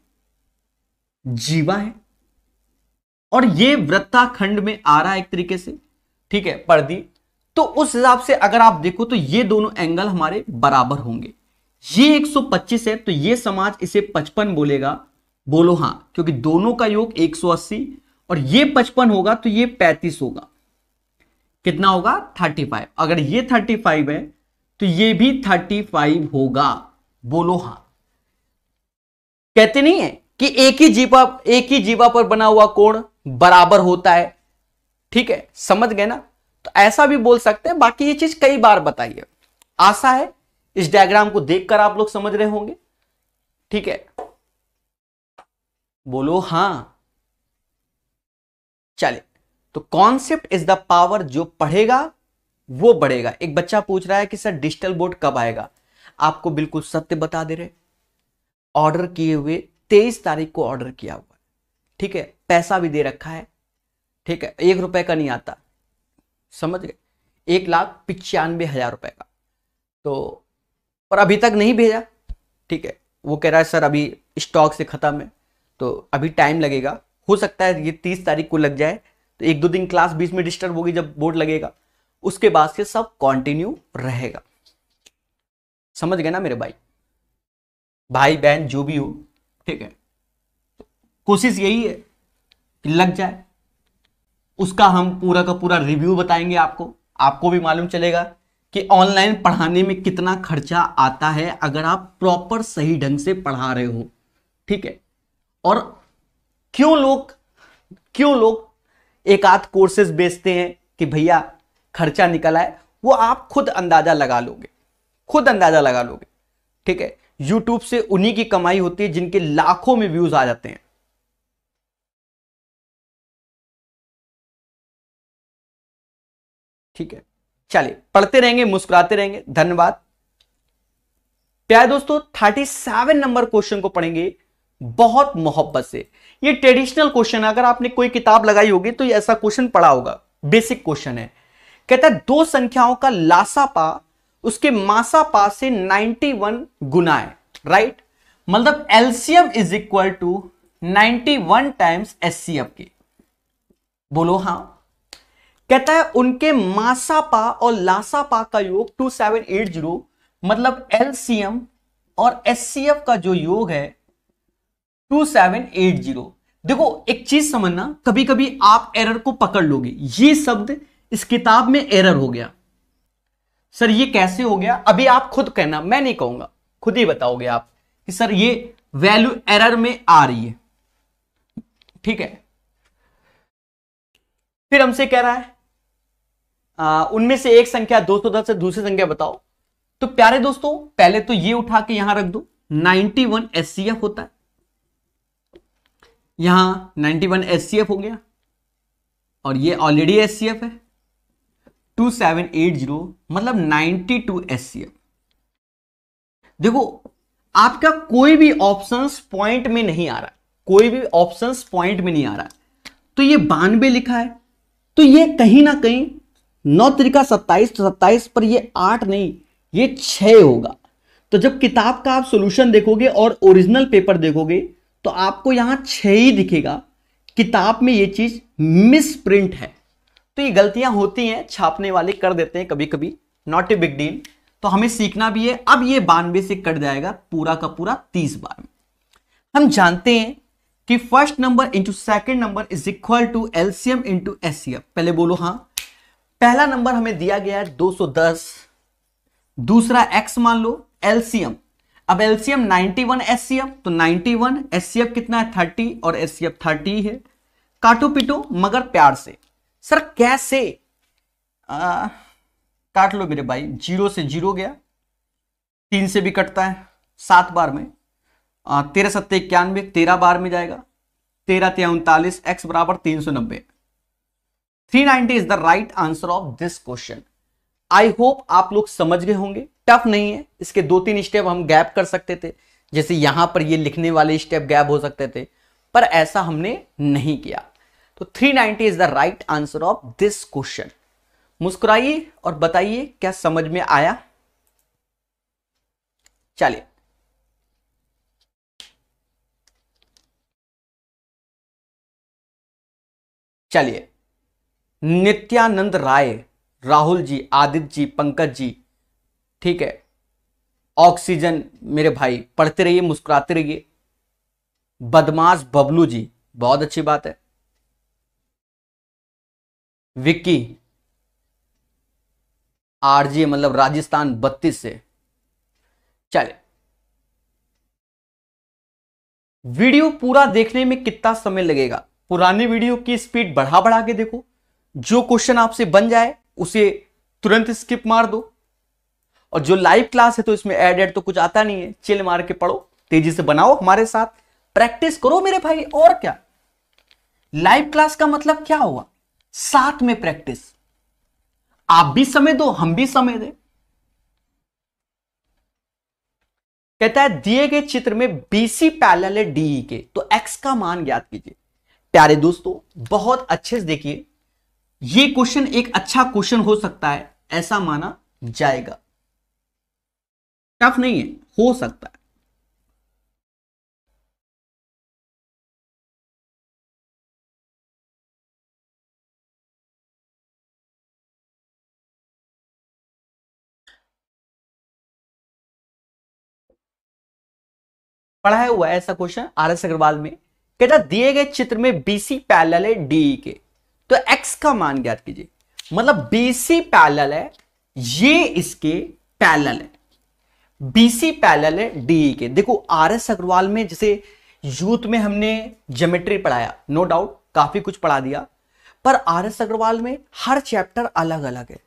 जीवा है, और ये वृत्ताखंड में आ रहा है एक तरीके से, ठीक है, परिधि। तो उस हिसाब से अगर आप देखो तो ये दोनों एंगल हमारे बराबर होंगे। ये 125 है तो ये समाज इसे 55 बोलेगा। बोलो हां, क्योंकि दोनों का योग 180, और ये 55 होगा तो ये 35 होगा। कितना होगा? 35। अगर ये 35 है तो ये भी 35 होगा। बोलो हां। कहते नहीं है कि एक ही जीवा पर बना हुआ कोण बराबर होता है, ठीक है, समझ गए ना? तो ऐसा भी बोल सकते हैं। बाकी ये चीज कई बार बताई है, आशा है इस डायग्राम को देखकर आप लोग समझ रहे होंगे, ठीक है। बोलो हां। चले, तो कॉन्सेप्ट इज द पावर, जो पढ़ेगा वो बढ़ेगा। एक बच्चा पूछ रहा है कि सर डिजिटल बोर्ड कब आएगा? आपको बिल्कुल सत्य बता दे रहे, ऑर्डर किए हुए 23 तारीख को ऑर्डर किया हुआ है, ठीक है, पैसा भी दे रखा है, ठीक है, 1 रुपए का नहीं आता, समझ गए, 1,95,000 रुपए का। तो और अभी तक नहीं भेजा, ठीक है, वो कह रहा है सर अभी स्टॉक से खत्म है, तो अभी टाइम लगेगा। हो सकता है ये 30 तारीख को लग जाए, तो 1-2 दिन क्लास बीच में डिस्टर्ब होगी जब बोर्ड लगेगा, उसके बाद से सब कंटिन्यू रहेगा। समझ गए ना मेरे भाई? भाई बहन जो भी हो, ठीक है, कोशिश यही है कि लग जाए। उसका हम पूरा का पूरा रिव्यू बताएंगे आपको, आपको भी मालूम चलेगा कि ऑनलाइन पढ़ाने में कितना खर्चा आता है अगर आप प्रॉपर सही ढंग से पढ़ा रहे हो, ठीक है। और क्यों लोग क्यों लोग एक आध कोर्सेज बेचते हैं कि भैया खर्चा निकला है, वो आप खुद अंदाजा लगा लोगे, खुद अंदाजा लगा लोगे, ठीक है। यूट्यूब से उन्हीं की कमाई होती है जिनके लाखों में व्यूज आ जाते हैं। ठीक है, चलिए पढ़ते रहेंगे, मुस्कुराते रहेंगे। धन्यवाद प्यारे दोस्तों। 37 नंबर क्वेश्चन को पढ़ेंगे बहुत मोहब्बत से। ये ट्रेडिशनल क्वेश्चन है, अगर आपने कोई किताब लगाई होगी तो ये ऐसा क्वेश्चन पढ़ा होगा, बेसिक क्वेश्चन है। कहता है दो संख्याओं का लासापा उसके मासापा से 91 गुना है, राइट। मतलब LCM is equal to 91 times HCF के। बोलो हां। कहता है उनके मासापा और लासापा का योग 2780, मतलब एलसीएम और एचसीएफ का जो योग है 2780। देखो एक चीज समझना, कभी कभी आप एरर को पकड़ लोगे, ये शब्द इस किताब में एरर हो गया, सर ये कैसे हो गया, अभी आप खुद कहना, मैं नहीं कहूंगा, खुद ही बताओगे आप कि सर ये वैल्यू एरर में आ रही है, ठीक है। फिर हमसे कह रहा है उनमें से एक संख्या 210 से दूसरी संख्या बताओ। तो प्यारे दोस्तों पहले तो ये उठा के यहां रख दो, 91 एचसीएफ होता है, यहां 91 एचसीएफ हो गया, और ये ऑलरेडी एचसीएफ है 2780, मतलब 92 एचसीएफ। देखो आपका कोई भी ऑप्शंस पॉइंट में नहीं आ रहा, कोई भी ऑप्शंस पॉइंट में नहीं आ रहा, तो ये 92 लिखा है, तो ये कहीं ना कहीं 9 त्रिका 27, तो 27 पर ये 8 नहीं, ये 6 होगा। तो जब किताब का आप सॉल्यूशन देखोगे और ओरिजिनल पेपर देखोगे तो आपको यहां 6 ही दिखेगा, किताब में ये चीज मिस प्रिंट है। तो ये गलतियां होती हैं, छापने वाले कर देते हैं कभी कभी, नॉट ए बिग डील। तो हमें सीखना भी है। अब ये 92 से कट जाएगा पूरा का पूरा 30 बार में। हम जानते हैं कि first number into second number is equal to LCM into HCF. पहले बोलो हाँ। पहला नंबर हमें दिया गया है 210, दूसरा एक्स मान लो, एलसीएम, अब एलसीएम 91 एचसीएफ, तो 91 एचसीएफ कितना है 30, और एचसीएफ 30 है। काटो पीटो मगर प्यार से। सर कैसे? काट लो मेरे भाई, 0 से 0 गया, 3 से भी कटता है 7 बार में, 13 सत्ते 91, 13 बार में जाएगा, 13 ते 39, एक्स बराबर 390। 390 is the right answer of this question. I hope आप लोग समझ गए होंगे, टफ नहीं है। इसके 2-3 स्टेप हम गैप कर सकते थे, जैसे यहां पर ये लिखने वाले स्टेप गैप हो सकते थे, पर ऐसा हमने नहीं किया। तो 390 is the right answer of this question. मुस्कुराइए और बताइए क्या समझ में आया। चलिए चलिए, नित्यानंद राय, राहुल जी, आदित्य जी, पंकज जी, ठीक है, ऑक्सीजन मेरे भाई, पढ़ते रहिए, मुस्कुराते रहिए। बदमाश बबलू जी, बहुत अच्छी बात है। विक्की, आरजे मतलब राजस्थान 32 से। चले, वीडियो पूरा देखने में कितना समय लगेगा? पुरानी वीडियो की स्पीड बढ़ा बढ़ा के देखो, जो क्वेश्चन आपसे बन जाए उसे तुरंत स्किप मार दो, और जो लाइव क्लास है तो इसमें ऐड ऐड तो कुछ आता नहीं है, चिल मार के पढ़ो, तेजी से बनाओ, हमारे साथ प्रैक्टिस करो मेरे भाई। और क्या, लाइव क्लास का मतलब क्या हुआ? साथ में प्रैक्टिस, आप भी समय दो, हम भी समय दें। कहता है दिए गए चित्र में बीसी पैरेलल है डीई के, तो एक्स का मान ज्ञात कीजिए। प्यारे दोस्तों बहुत अच्छे से देखिए, ये क्वेश्चन एक अच्छा क्वेश्चन हो सकता है, ऐसा माना जाएगा, टफ नहीं है, हो सकता है। पढ़ा है हुआ है ऐसा क्वेश्चन आर एस अग्रवाल में। कहता दिए गए चित्र में बीसी पैरेलल है डीई के, तो एक्स का मान ज्ञात कीजिए। मतलब बीसी पैरेलल है, ये इसके पैरेलल है, बीसी पैरेलल है डीई के। देखो आर एस अग्रवाल में जैसे यूथ में हमने ज्योमेट्री पढ़ाया, नो डाउट काफी कुछ पढ़ा दिया, पर आर एस अग्रवाल में हर चैप्टर अलग अलग है,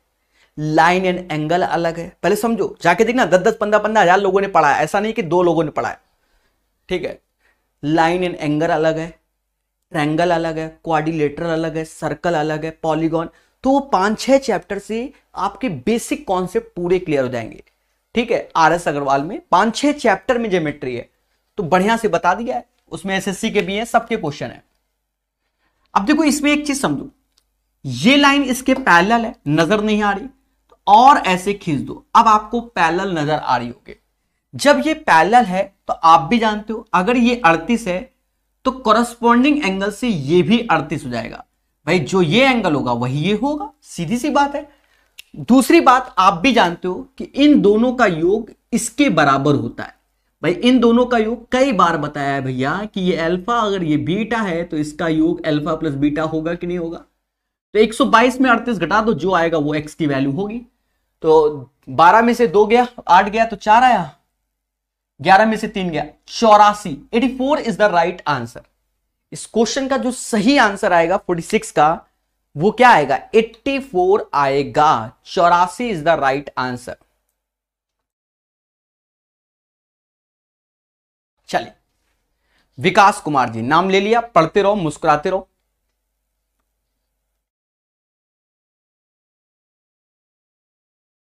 लाइन एंड एंगल अलग है। पहले समझो, जाके देखना 10-10, 15-15 हजार लोगों ने पढ़ा है, ऐसा नहीं कि 2 लोगों ने पढ़ा है, ठीक है। लाइन एंड एंगल अलग है, ट्रायंगल अलग है, क्वाड्रिलेटरल अलग है, सर्कल अलग है, पॉलीगॉन। तो वो 5-6 चैप्टर से आपके बेसिक कॉन्सेप्ट पूरे क्लियर हो जाएंगे, ठीक है। आर एस अग्रवाल में 5-6 चैप्टर में ज्योमेट्री है, तो बढ़िया से बता दिया है, उसमें एसएससी के भी हैं, सबके क्वेश्चन है। अब देखो इसमें एक चीज समझो, ये लाइन इसके पैरेलल है, नजर नहीं आ रही, तो और ऐसे खींच दो, अब आपको पैरेलल नजर आ रही होगी। जब ये पैरेलल है तो आप भी जानते हो अगर ये 38 है तो कॉरस्पॉन्डिंग एंगल से ये भी 38 हो जाएगा। भाई जो ये एंगल होगा वही ये होगा, सीधी सी बात है। दूसरी बात आप भी जानते हो कि इन दोनों का योग इसके बराबर होता है। भाई इन दोनों का योग कई बार बताया है भैया कि ये अल्फा अगर ये बीटा है तो इसका योग अल्फा प्लस बीटा होगा कि नहीं होगा। तो 122 में 38 घटा दो, जो आएगा वो x की वैल्यू होगी। तो 12 में से 2 गया, 8 गया तो 4 आया, 11 में से 3 गया, 84। 84 इज द राइट आंसर। इस क्वेश्चन का जो सही आंसर आएगा 46 का, वो क्या आएगा, 84 आएगा। 84 इज द राइट आंसर। चलिए, विकास कुमार जी नाम ले लिया, पढ़ते रहो मुस्कुराते रहो।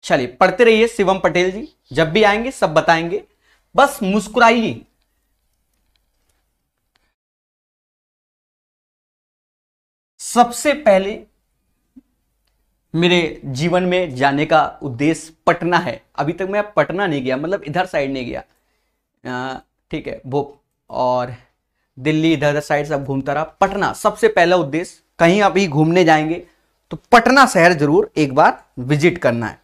चलिए पढ़ते रहिए। शिवम पटेल जी जब भी आएंगे सब बताएंगे, बस मुस्कुराइए। सबसे पहले मेरे जीवन में जाने का उद्देश्य पटना है। अभी तक मैं पटना नहीं गया, मतलब इधर साइड नहीं गया, ठीक है। वो और दिल्ली इधर इधर साइड सब घूमता रहा। पटना सबसे पहला उद्देश्य, कहीं अभी घूमने जाएंगे तो पटना शहर जरूर एक बार विजिट करना है,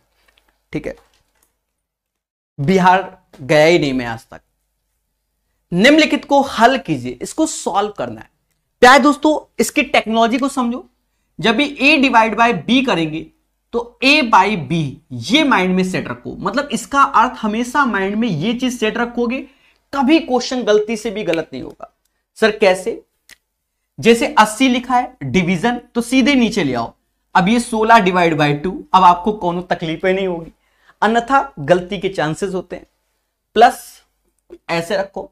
ठीक है। बिहार गया ही नहीं मैं आज तक। निम्नलिखित को हल कीजिए, इसको सॉल्व करना है। प्यारे दोस्तों इसकी टेक्नोलॉजी को समझो। जब भी a डिवाइड बाय b करेंगे तो a बाई b, ये माइंड में सेट रखो। मतलब इसका अर्थ हमेशा माइंड में ये चीज सेट रखोगे, कभी क्वेश्चन गलती से भी गलत नहीं होगा। सर कैसे? जैसे 80 लिखा है डिवीजन, तो सीधे नीचे ले आओ। अब ये 16 डिवाइड बाय 2, अब आपको कोनो तकलीफें नहीं होगी, अन्यथा गलती के चांसेस होते हैं। प्लस ऐसे रखो।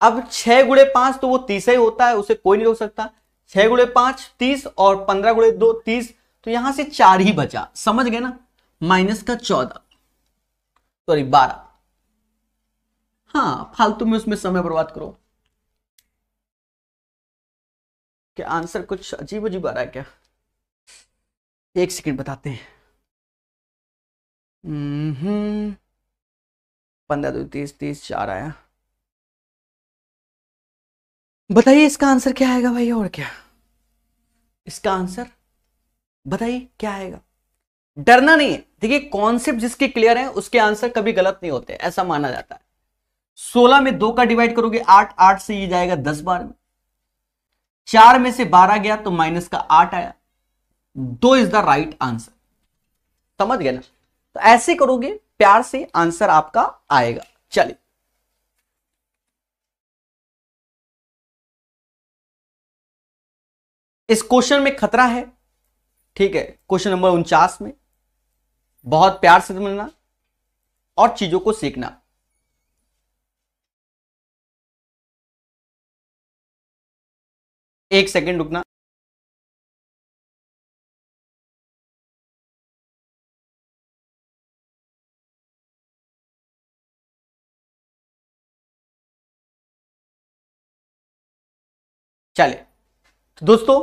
अब 6 गुणे 5 तो वो 30 ही होता है, उसे कोई नहीं रोक सकता। 6 गुणे 5 30 और 15 गुणे 2 30, तो यहां से 4 ही बचा, समझ गए ना। माइनस का 14, सॉरी 12। हाँ फालतू में उसमें समय बर्बाद करो। क्या आंसर कुछ अजीब अजीब आ रहा है क्या? एक सेकंड बताते हैं। 15 2 30 30 4 आया। बताइए इसका आंसर क्या आएगा भाई? और क्या इसका आंसर बताइए क्या आएगा? डरना नहीं है। देखिए कॉन्सेप्ट जिसके क्लियर है उसके आंसर कभी गलत नहीं होते, ऐसा माना जाता है। 16 में 2 का डिवाइड करोगे 8, 8 से ये जाएगा 10 बार में। 4 में से 12 गया तो माइनस का 8 आया। 2 इज द राइट आंसर, समझ गए ना। तो ऐसे करोगे प्यार से आंसर आपका आएगा। चलिए इस क्वेश्चन में खतरा है, ठीक है। क्वेश्चन नंबर 49 में बहुत प्यार से समझना और चीजों को सीखना। एक सेकेंड रुकना। चलिए तो दोस्तों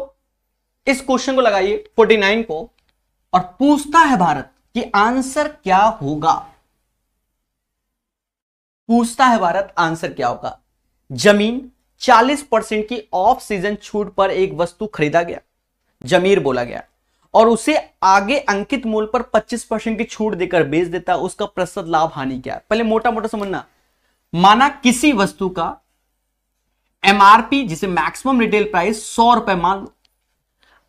इस क्वेश्चन को लगाइए 49 को, और पूछता है भारत कि आंसर क्या होगा। पूछता है भारत आंसर क्या होगा। जमीन 40% की ऑफ सीजन छूट पर एक वस्तु खरीदा गया, जमीर बोला गया, और उसे आगे अंकित मूल्य पर 25% की छूट देकर बेच देता है, उसका प्रस्तुत लाभ हानि क्या है? पहले मोटा मोटा समझना। माना किसी वस्तु का एमआरपी जिसे मैक्सिमम रिटेल प्राइस 100 रुपए मान लो,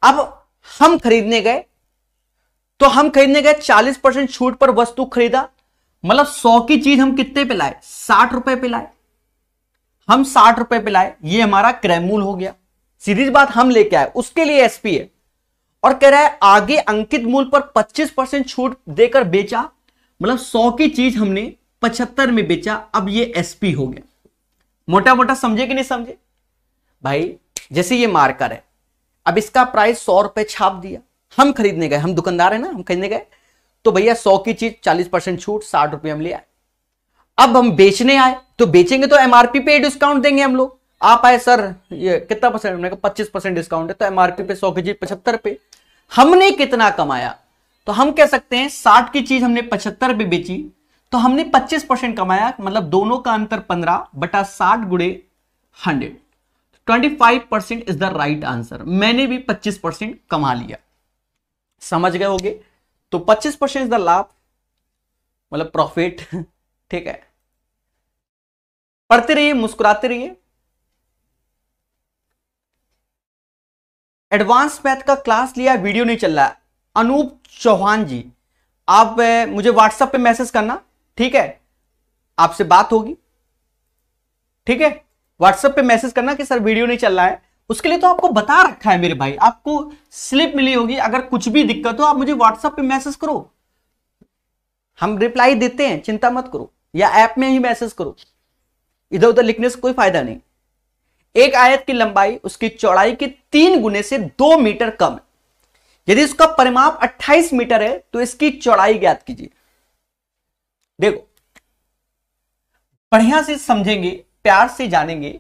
अब हम खरीदने गए तो हम खरीदने गए 40% छूट पर वस्तु खरीदा, मतलब 100 की चीज हम कितने पे लाए? 60 रुपए पे लाए। हम 60 रुपए पे लाए, ये हमारा क्रय मूल्य हो गया। सीधी बात, हम लेके आए, उसके लिए एसपी है और कह रहा है आगे अंकित मूल्य पर 25% छूट देकर बेचा, मतलब 100 की चीज हमने 75 में बेचा, अब ये एसपी हो गया। मोटा मोटा समझे कि नहीं समझे भाई? जैसे ये मार्कर है, अब इसका प्राइस 100 रुपए छाप दिया, हम खरीदने गए, हम दुकानदार है ना, हम खरीदने गए तो भैया 100 की चीज 40% छूट 60 रुपए हम ले आए। अब हम बेचने आए तो बेचेंगे तो एमआरपी पे डिस्काउंट देंगे हम लोग। आप आए सर ये कितना परसेंट? हमने कहा 25% डिस्काउंट है, तो एमआरपी पे 100 की चीज 75 पे। हमने कितना कमाया? तो हम कह सकते हैं 60 की चीज हमने 75 पे बेची तो हमने 25% कमाया, मतलब दोनों का अंतर 15 बटा 60 गुणे 100, 25% इज द राइट आंसर। मैंने भी 25% कमा लिया। समझ गए होगे? तो 25% इज द लाभ, मतलब प्रॉफिट। ठीक है, पढ़ते रहिए, मुस्कुराते रहिए। एडवांस मैथ का क्लास लिया, वीडियो नहीं चल रहा है। अनूप चौहान जी, आप मुझे व्हाट्सएप पे मैसेज करना, ठीक है? आपसे बात होगी, ठीक है? व्हाट्सएप पे मैसेज करना कि सर वीडियो नहीं चल रहा है। उसके लिए तो आपको बता रखा है मेरे भाई, आपको स्लिप मिली होगी। अगर कुछ भी दिक्कत हो आप मुझे व्हाट्सएप पे मैसेज करो, हम रिप्लाई देते हैं, चिंता मत करो, या ऐप में ही मैसेज करो, इधर उधर लिखने से कोई फायदा नहीं। एक आयत की लंबाई उसकी चौड़ाई के 3 गुने से 2 मीटर कम है। यदि उसका परिमाप 28 मीटर है तो इसकी चौड़ाई ज्ञात कीजिए। देखो बढ़िया से समझेंगे, प्यार से जानेंगे।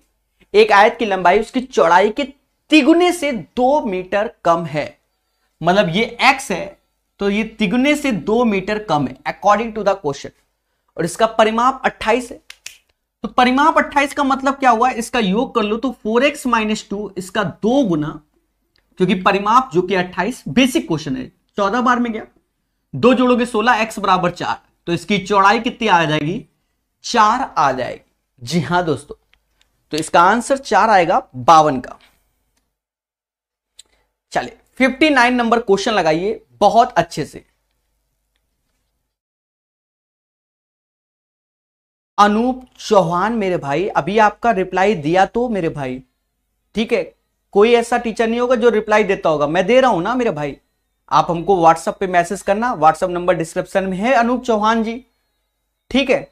एक आयत की लंबाई उसकी चौड़ाई के तिगुने से 2 मीटर कम है, मतलब ये x है तो ये तिगुने से 2 मीटर कम है अकॉर्डिंग टू द क्वेश्चन, और इसका परिमाप 28 है। तो परिमाप 28 का मतलब क्या हुआ? इसका योग कर लो तो 4x - 2 इसका 2 गुना, क्योंकि परिमाप जो कि 28 बेसिक क्वेश्चन है, 14 बार में गया, 2 जोड़ोगे 16, x बराबर 4, तो इसकी चौड़ाई कितनी आ जाएगी? 4 आ जाएगी। जी हां दोस्तों, तो इसका आंसर 4 आएगा 52 का। चलिए 59 नंबर क्वेश्चन लगाइए बहुत अच्छे से। अनूप चौहान मेरे भाई, अभी आपका रिप्लाई दिया तो मेरे भाई, ठीक है? कोई ऐसा टीचर नहीं होगा जो रिप्लाई देता होगा, मैं दे रहा हूं ना मेरे भाई। आप हमको व्हाट्सएप पे मैसेज करना, व्हाट्सएप नंबर डिस्क्रिप्शन में है अनूप चौहान जी, ठीक है?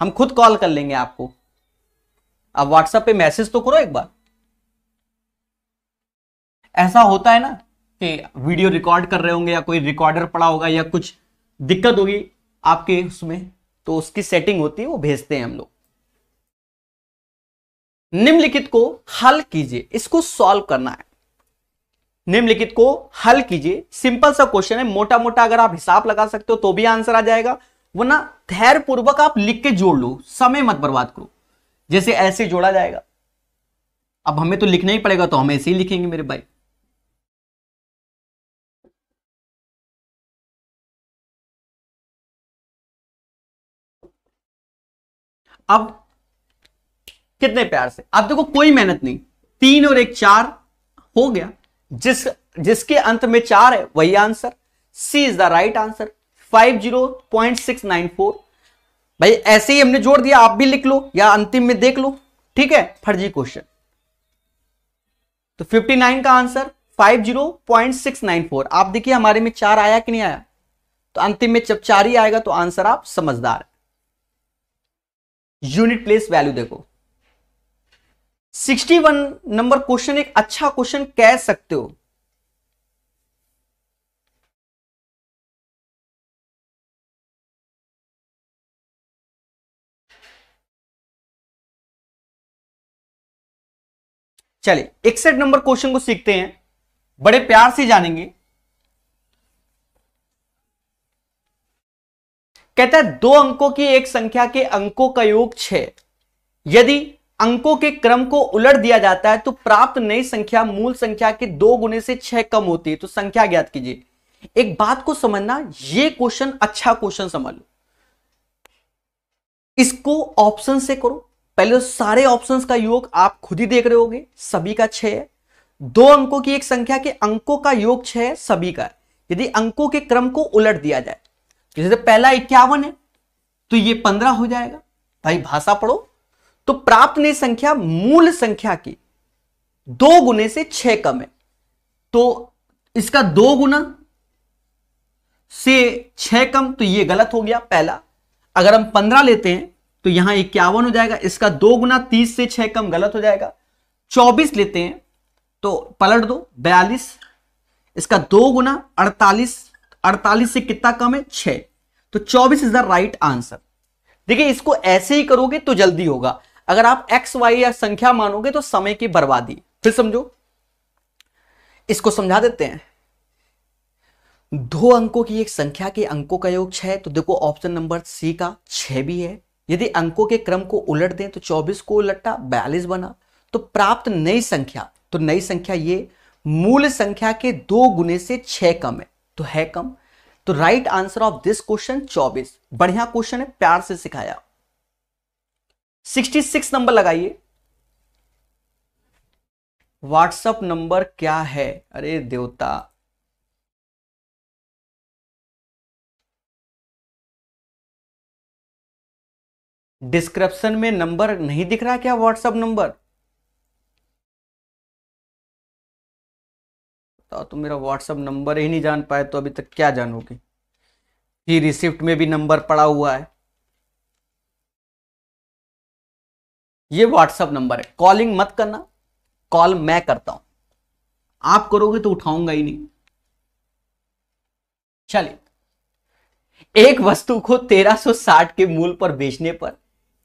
हम खुद कॉल कर लेंगे आपको। आप व्हाट्सएप पे मैसेज तो करो एक बार। ऐसा होता है ना कि वीडियो रिकॉर्ड कर रहे होंगे या कोई रिकॉर्डर पड़ा होगा या कुछ दिक्कत होगी आपके उसमें, तो उसकी सेटिंग होती है, वो भेजते हैं हम लोग। निम्नलिखित को हल कीजिए, इसको सॉल्व करना है। निम्नलिखित को हल कीजिए, सिंपल सा क्वेश्चन है, मोटा मोटा अगर आप हिसाब लगा सकते हो तो भी आंसर आ जाएगा, वरना धैर्य पूर्वक आप लिख के जोड़ लो, समय मत बर्बाद करो। जैसे ऐसे जोड़ा जाएगा, अब हमें तो लिखना ही पड़ेगा तो हम ऐसे ही लिखेंगे मेरे भाई। अब कितने प्यार से, अब देखो कोई मेहनत नहीं, 3 और 1 4 हो गया, जिसके अंत में 4 है वही answer, C is the right answer, 50.694। भाई ऐसे ही हमने जोड़ दिया, आप भी लिख लो या अंतिम में देख लो, ठीक है? फर्जी क्वेश्चन। तो 59 का आंसर 50.694। आप देखिए हमारे में 4 आया कि नहीं आया, तो अंतिम में जब 4 ही आएगा तो आंसर आप समझदार। यूनिट प्लेस वैल्यू देखो, 61 नंबर क्वेश्चन एक अच्छा क्वेश्चन कह सकते हो। चलिए 61 नंबर क्वेश्चन को सीखते हैं, बड़े प्यार से जानेंगे। कहता है 2 अंकों की एक संख्या के अंकों का योग 6, यदि अंकों के क्रम को उलट दिया जाता है तो प्राप्त नई संख्या मूल संख्या के 2 गुने से 6 कम होती है, तो संख्या ज्ञात कीजिए। एक बात को समझना, ये क्वेश्चन अच्छा क्वेश्चन समझ लो, इसको ऑप्शन से करो। पहले तो सारे ऑप्शंस का योग आप खुद ही देख रहे होगे, सभी का 6 है। 2 अंकों की एक संख्या के अंकों का योग 6 है, सभी का है। यदि अंकों के क्रम को उलट दिया जाए, जैसे पहला 51 है तो ये 15 हो जाएगा। भाई भाषा पढ़ो। तो प्राप्त नई संख्या मूल संख्या की 2 गुने से 6 कम है, तो इसका 2 गुना से 6 कम, तो ये गलत हो गया पहला। अगर हम 15 लेते हैं तो यहां 51 हो जाएगा, इसका 2 गुना 30 से 6 कम, गलत हो जाएगा। 24 लेते हैं तो पलट दो 42, इसका 2 गुना 48, 48 से कितना कम है 6, तो 24 इज द राइट आंसर। देखिए इसको ऐसे ही करोगे तो जल्दी होगा, अगर आप एक्स वाई या संख्या मानोगे तो समय की बर्बादी। फिर समझो, इसको समझा देते हैं। 2 अंकों की एक संख्या के अंकों का योग 6, तो देखो ऑप्शन नंबर सी का 6 भी है। यदि अंकों के क्रम को उलट दें तो 24 को उलटा 42 बना, तो प्राप्त नई संख्या, तो नई संख्या ये मूल संख्या के 2 गुने से 6 कम है, तो है कम। तो right answer of this question 24। बढ़िया क्वेश्चन है, प्यार से सिखाया। 66 नंबर लगाइए। व्हाट्सएप नंबर क्या है? अरे देवता, डिस्क्रिप्शन में नंबर नहीं दिख रहा क्या? व्हाट्सएप नंबर तो मेरा व्हाट्सएप नंबर ही नहीं जान पाए तो अभी तक क्या जानोगे? कि रिसिप्ट में भी नंबर पड़ा हुआ है। ये व्हाट्सएप नंबर है, कॉलिंग मत करना, कॉल मैं करता हूं, आप करोगे तो उठाऊंगा ही नहीं। चलिए, एक वस्तु को 1360 के मूल्य पर बेचने पर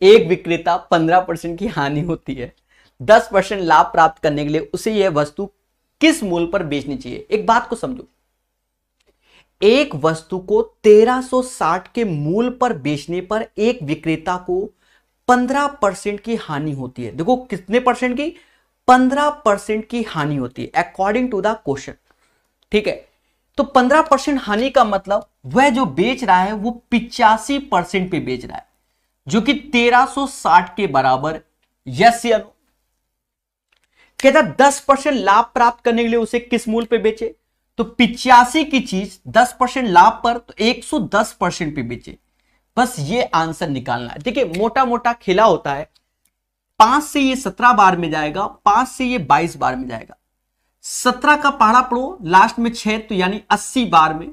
एक विक्रेता 15% की हानि होती है। 10% लाभ प्राप्त करने के लिए उसे यह वस्तु किस मूल्य पर बेचनी चाहिए? एक बात को समझो, एक वस्तु को 1360 के मूल्य पर बेचने पर एक विक्रेता को 15% की हानि होती है। देखो कितने परसेंट की? 15% की हानि होती है अकॉर्डिंग टू द क्वेश्चन। ठीक है, तो 15% हानि का मतलब वह जो बेच रहा है वो 85% पे बेच रहा है, जो कि 1360 के बराबर। यस या नो? कहता 10% लाभ प्राप्त करने के लिए उसे किस मूल्य पे बेचे? तो 85 की चीज 10% लाभ पर, तो 110% पे बेचे। बस ये आंसर निकालना है। देखिए मोटा मोटा खेला होता है, 5 से ये 17 बार में जाएगा, 5 से ये 22 बार में जाएगा, 17 का पहाड़ा पढ़ो, लास्ट में 6, तो यानी 80 बार में,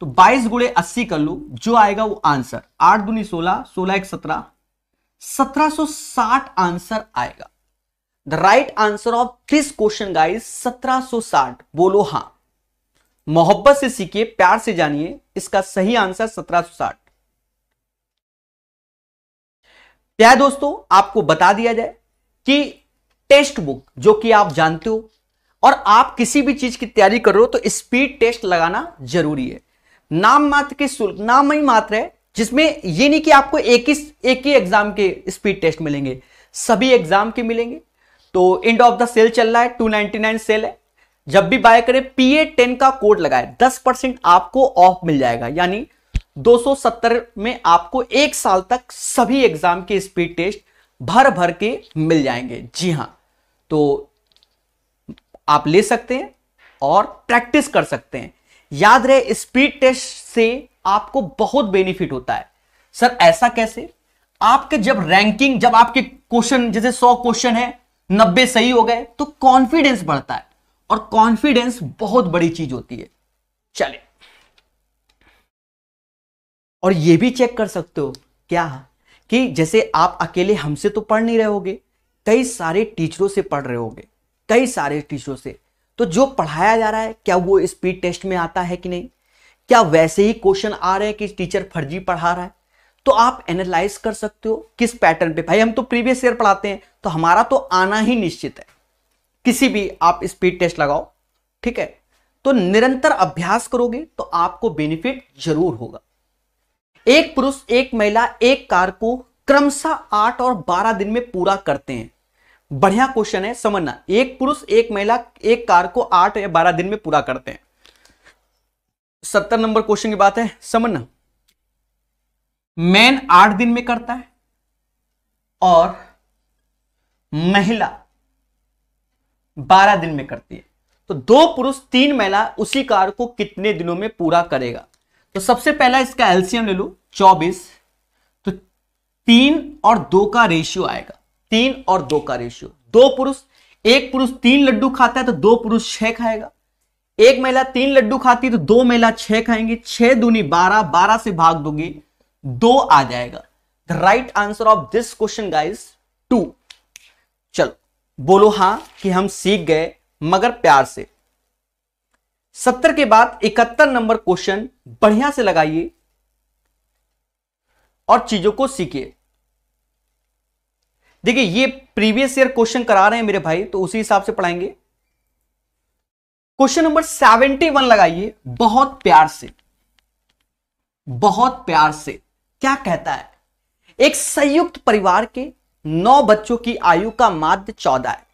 तो 22 गुणे 80 कर लो, जो आएगा वो आंसर 8 दूनी 16, 16 1 17, 1760 आंसर आएगा। The right answer of this question guys 1760। बोलो हां, मोहब्बत से सीखिए, प्यार से जानिए, इसका सही आंसर 1760। प्यारे दोस्तों, आपको बता दिया जाए कि टेक्स्ट बुक जो कि आप जानते हो और आप किसी भी चीज की तैयारी कर रहे हो तो स्पीड टेस्ट लगाना जरूरी है। नाम मात्र के शुल्क, नाम ही मात्र है, जिसमें ये नहीं कि आपको एक ही एग्जाम के स्पीड टेस्ट मिलेंगे, सभी एग्जाम के मिलेंगे। तो एंड ऑफ द सेल चल रहा है, 299 सेल है। जब भी बाय करें PA10 का कोड लगाए, 10% आपको ऑफ मिल जाएगा, यानी 270 में आपको 1 साल तक सभी एग्जाम के स्पीड टेस्ट भर भर के मिल जाएंगे। जी हां, तो आप ले सकते हैं और प्रैक्टिस कर सकते हैं। याद रहे, स्पीड टेस्ट से आपको बहुत बेनिफिट होता है। सर ऐसा कैसे? आपके जब रैंकिंग, जब आपके क्वेश्चन जैसे 100 क्वेश्चन है, 90 सही हो गए तो कॉन्फिडेंस बढ़ता है, और कॉन्फिडेंस बहुत बड़ी चीज होती है। चलिए, और ये भी चेक कर सकते हो क्या कि जैसे आप अकेले हमसे तो पढ़ नहीं रहे होगे, कई सारे टीचरों से पढ़ रहे होगे, कई सारे टीचरों से। तो जो पढ़ाया जा रहा है क्या वो स्पीड टेस्ट में आता है कि नहीं? क्या वैसे ही क्वेश्चन आ रहे हैं कि टीचर फर्जी पढ़ा रहा है? तो आप एनालाइज कर सकते हो किस पैटर्न पे। भाई हम तो प्रीवियस ईयर पढ़ाते हैं तो हमारा तो आना ही निश्चित है, किसी भी आप स्पीड टेस्ट लगाओ। ठीक है, तो निरंतर अभ्यास करोगे तो आपको बेनिफिट जरूर होगा। एक पुरुष, एक महिला एक कार को क्रमशः 8 और 12 दिन में पूरा करते हैं। बढ़िया क्वेश्चन है, समझना। एक पुरुष एक महिला एक कार्य को 8 या 12 दिन में पूरा करते हैं। 70 नंबर क्वेश्चन की बात है, समझना। मैन 8 दिन में करता है और महिला 12 दिन में करती है, तो 2 पुरुष 3 महिला उसी कार्य को कितने दिनों में पूरा करेगा? तो सबसे पहला इसका एलसीएम ले लो 24, तो 3 और 2 का रेशियो आएगा, 3 और 2 का रेशियो। 2 पुरुष, एक पुरुष 3 लड्डू खाता है तो 2 पुरुष 6 खाएगा। एक महिला 3 लड्डू खाती है तो 2 महिला 6 खाएंगे। 6 दूनी 12, 12 से भाग दोगे 2 आ जाएगा। The right answer of this question guys 2। चलो बोलो हां कि हम सीख गए, मगर प्यार से। 70 के बाद 71 नंबर क्वेश्चन बढ़िया से लगाइए और चीजों को सीखिए। देखिए ये प्रीवियस ईयर क्वेश्चन करा रहे हैं मेरे भाई, तो उसी हिसाब से पढ़ाएंगे। क्वेश्चन नंबर 71 लगाइए बहुत प्यार से, बहुत प्यार से। क्या कहता है? एक संयुक्त परिवार के 9 बच्चों की आयु का माध्य 14 है।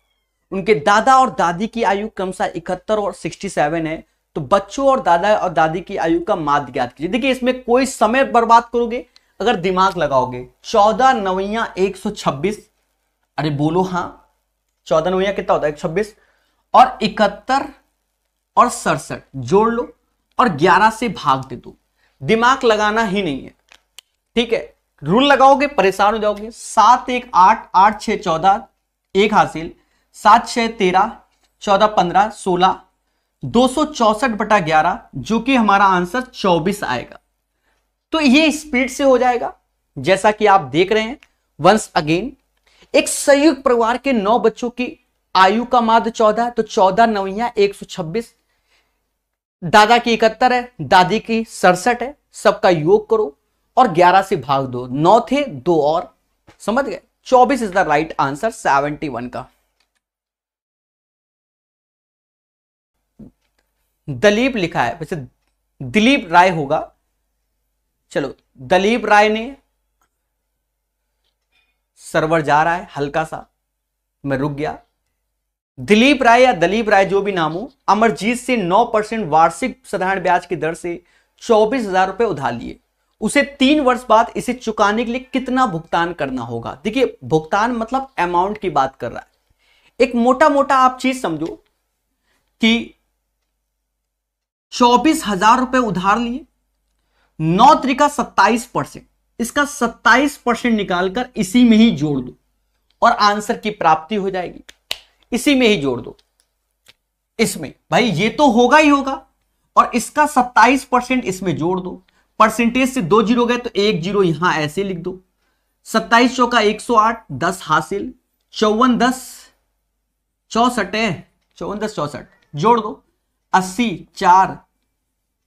उनके दादा और दादी की आयु क्रमशः 71 और 67 है। तो बच्चों और दादा और दादी की आयु का माध्य ज्ञात कीजिए। देखिए इसमें कोई समय बर्बाद करोगे अगर दिमाग लगाओगे। 14 नवैया 126, अरे बोलो हां, 14 नवैया कितना होता है? 126, और 71 और 67 जोड़ लो और 11 से भाग दे दो। दिमाग लगाना ही नहीं है, ठीक है। रूल लगाओगे परेशान हो जाओगे। 7 1 8, 8 6 14, 1 हासिल, 7 6 13, 14 15 16, 264/11, जो कि हमारा आंसर 24 आएगा। तो ये स्पीड से हो जाएगा जैसा कि आप देख रहे हैं। वंस अगेन, एक संयुक्त परिवार के 9 बच्चों की आयु का माध्य 14, तो 14 नवैया 126, दादा की 71 है, दादी की 67 है, सबका योग करो और 11 से भाग दो। 9 थे, 2 और, समझ गए? 24 इज द राइट आंसर 71 का। दलीप लिखा है, वैसे दिलीप राय होगा। चलो दलीप राय ने, सर्वर जा रहा है हल्का सा, मैं रुक गया। दिलीप राय या दलीप राय जो भी नाम हो, अमरजीत से 9% वार्षिक साधारण ब्याज की दर से 24,000 रुपए उधार लिए। उसे 3 वर्ष बाद इसे चुकाने के लिए कितना भुगतान करना होगा? देखिए भुगतान मतलब अमाउंट की बात कर रहा है। एक मोटा मोटा आप चीज समझो कि 24,000 रुपए उधार लिए, 9 त्रिका 27%, इसका 27% निकालकर इसी में ही जोड़ दो और आंसर की प्राप्ति हो जाएगी। इसी में ही जोड़ दो, इसमें भाई ये तो होगा ही होगा, और इसका 27% इसमें जोड़ दो। परसेंटेज से 2 जीरो गए तो 1 जीरो यहां ऐसे लिख दो। 27 चौका 108, 10 हासिल, 54 10 64 है, 54 10 64 जोड़ दो, 80 4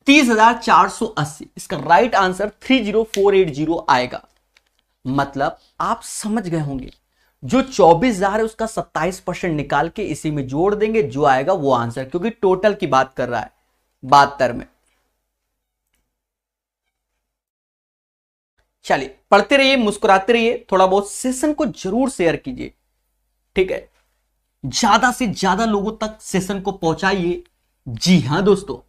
30,480। इसका राइट आंसर 30480 आएगा। मतलब आप समझ गए होंगे, जो 24,000 है उसका 27% निकाल के इसी में जोड़ देंगे, जो आएगा वो आंसर, क्योंकि टोटल की बात कर रहा है 72 में। चलिए पढ़ते रहिए, मुस्कुराते रहिए, थोड़ा बहुत सेशन को जरूर शेयर कीजिए, ठीक है। ज्यादा से ज्यादा लोगों तक सेशन को पहुंचाइए। जी हां दोस्तों,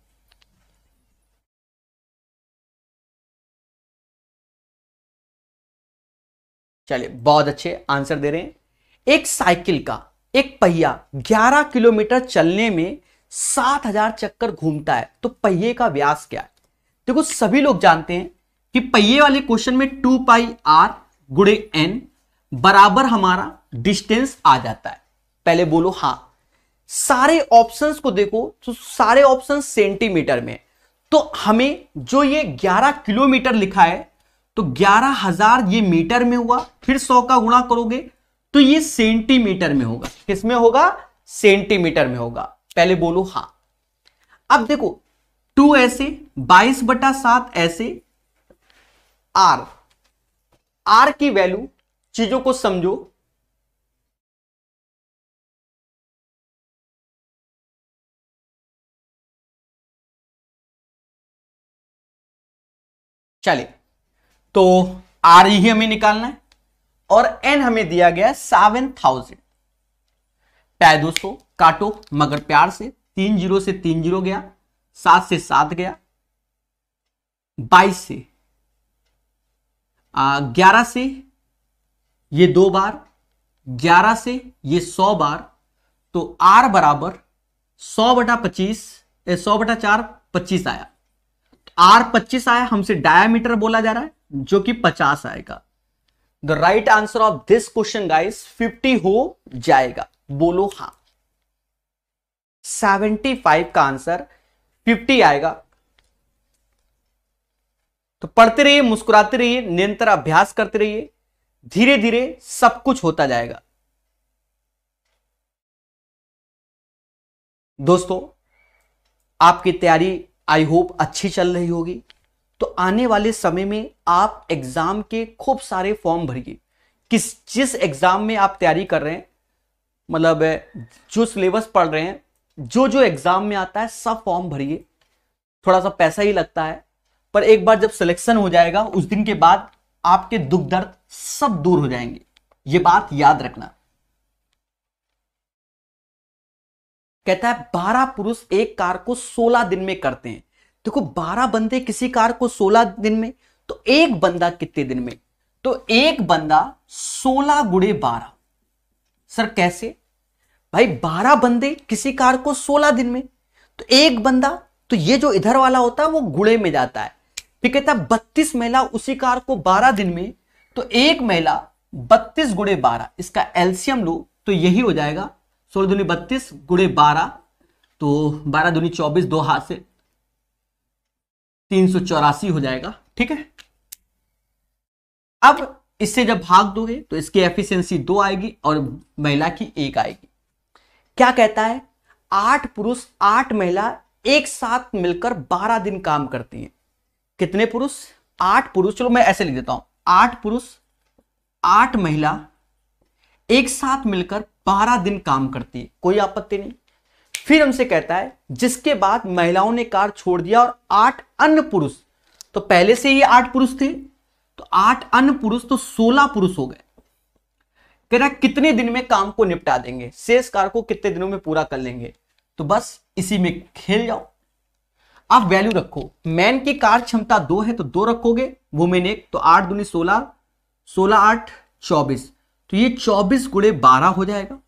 चलिए बहुत अच्छे आंसर दे रहे हैं। एक साइकिल का एक पहिया 11 किलोमीटर चलने में 7,000 चक्कर घूमता है, तो पहिए का व्यास क्या है? देखो सभी लोग जानते हैं कि पहिए वाले क्वेश्चन में 2 पाई आर गुणे एन बराबर हमारा डिस्टेंस आ जाता है। पहले बोलो हां। सारे ऑप्शंस को देखो तो सारे ऑप्शन सेंटीमीटर में, तो हमें जो ये 11 किलोमीटर लिखा है तो 11,000 ये मीटर में हुआ, फिर 100 का गुणा करोगे तो ये सेंटीमीटर में होगा। किसमें होगा? सेंटीमीटर में होगा। पहले बोलो हां। अब देखो 2 ऐसे, 22/7 ऐसे, आर, आर की वैल्यू, चीजों को समझो। चलिए तो आर ही हमें निकालना है। और n हमें दिया गया 7000। टाइ 200 काटो मगर प्यार से, 3 0 से 3 0 गया, 7 से 7 गया, 22 से 11 से ये 2 बार, 11 से ये 100 बार, तो r बराबर 100/25 100/4 25 आया। r 25 आया, हमसे डायामीटर बोला जा रहा है जो कि 50 आएगा। The right answer of this question guys 50 हो जाएगा। बोलो हां। 75 का आंसर 50 आएगा। तो पढ़ते रहिए, मुस्कुराते रहिए, निरंतर अभ्यास करते रहिए, धीरे धीरे सब कुछ होता जाएगा। दोस्तों, आपकी तैयारी आई होप अच्छी चल रही होगी। तो आने वाले समय में आप एग्जाम के खूब सारे फॉर्म भरिए। जिस एग्जाम में आप तैयारी कर रहे हैं, मतलब जो सिलेबस पढ़ रहे हैं, जो एग्जाम में आता है सब फॉर्म भरिए। थोड़ा सा पैसा ही लगता है, पर एक बार जब सिलेक्शन हो जाएगा उस दिन के बाद आपके दुख दर्द सब दूर हो जाएंगे। ये बात याद रखना। कहता है 12 पुरुष एक कार्य को 16 दिन में करते हैं। देखो 12 बंदे किसी कार्य को 16 दिन में, तो एक बंदा कितने दिन में? तो एक बंदा 16 गुणे 12। सर कैसे भाई? 12 बंदे किसी कार्य को 16 दिन में, तो एक बंदा, तो ये जो इधर वाला होता है वो गुणे में जाता है। फिर कहता है 32 महिला उसी कार्य को 12 दिन में, तो एक महिला 32 गुणे 12, इसका एलसीएम लो तो यही हो जाएगा 16 दूनी 32 गुणे 12, तो 12 दूनी 24, 2 हाथ से 384 हो जाएगा। ठीक है, अब इससे जब भाग दोगे तो इसकी एफिशिएंसी 2 आएगी और महिला की 1 आएगी। क्या कहता है? 8 पुरुष 8 महिला एक साथ मिलकर 12 दिन काम करती हैं। कितने पुरुष? 8 पुरुष, चलो मैं ऐसे लिख देता हूं, 8 पुरुष 8 महिला एक साथ मिलकर 12 दिन काम करती है। कोई आपत्ति नहीं। फिर हमसे कहता है जिसके बाद महिलाओं ने कार्य छोड़ दिया और 8 अन्य पुरुष, तो पहले से ही 8 पुरुष थे, तो 8 अन्य पुरुष, तो 16 पुरुष हो गए। कह रहा कितने दिन में काम को निपटा देंगे, शेष कार्य को कितने दिनों में पूरा कर लेंगे? तो बस इसी में खेल जाओ। आप वैल्यू रखो। मैन की कार्य क्षमता 2 है तो 2 रखोगे, वुमेन 1, तो 8 दूनी 16, 16 8 24, तो ये 24 गुणे 12 हो जाएगा।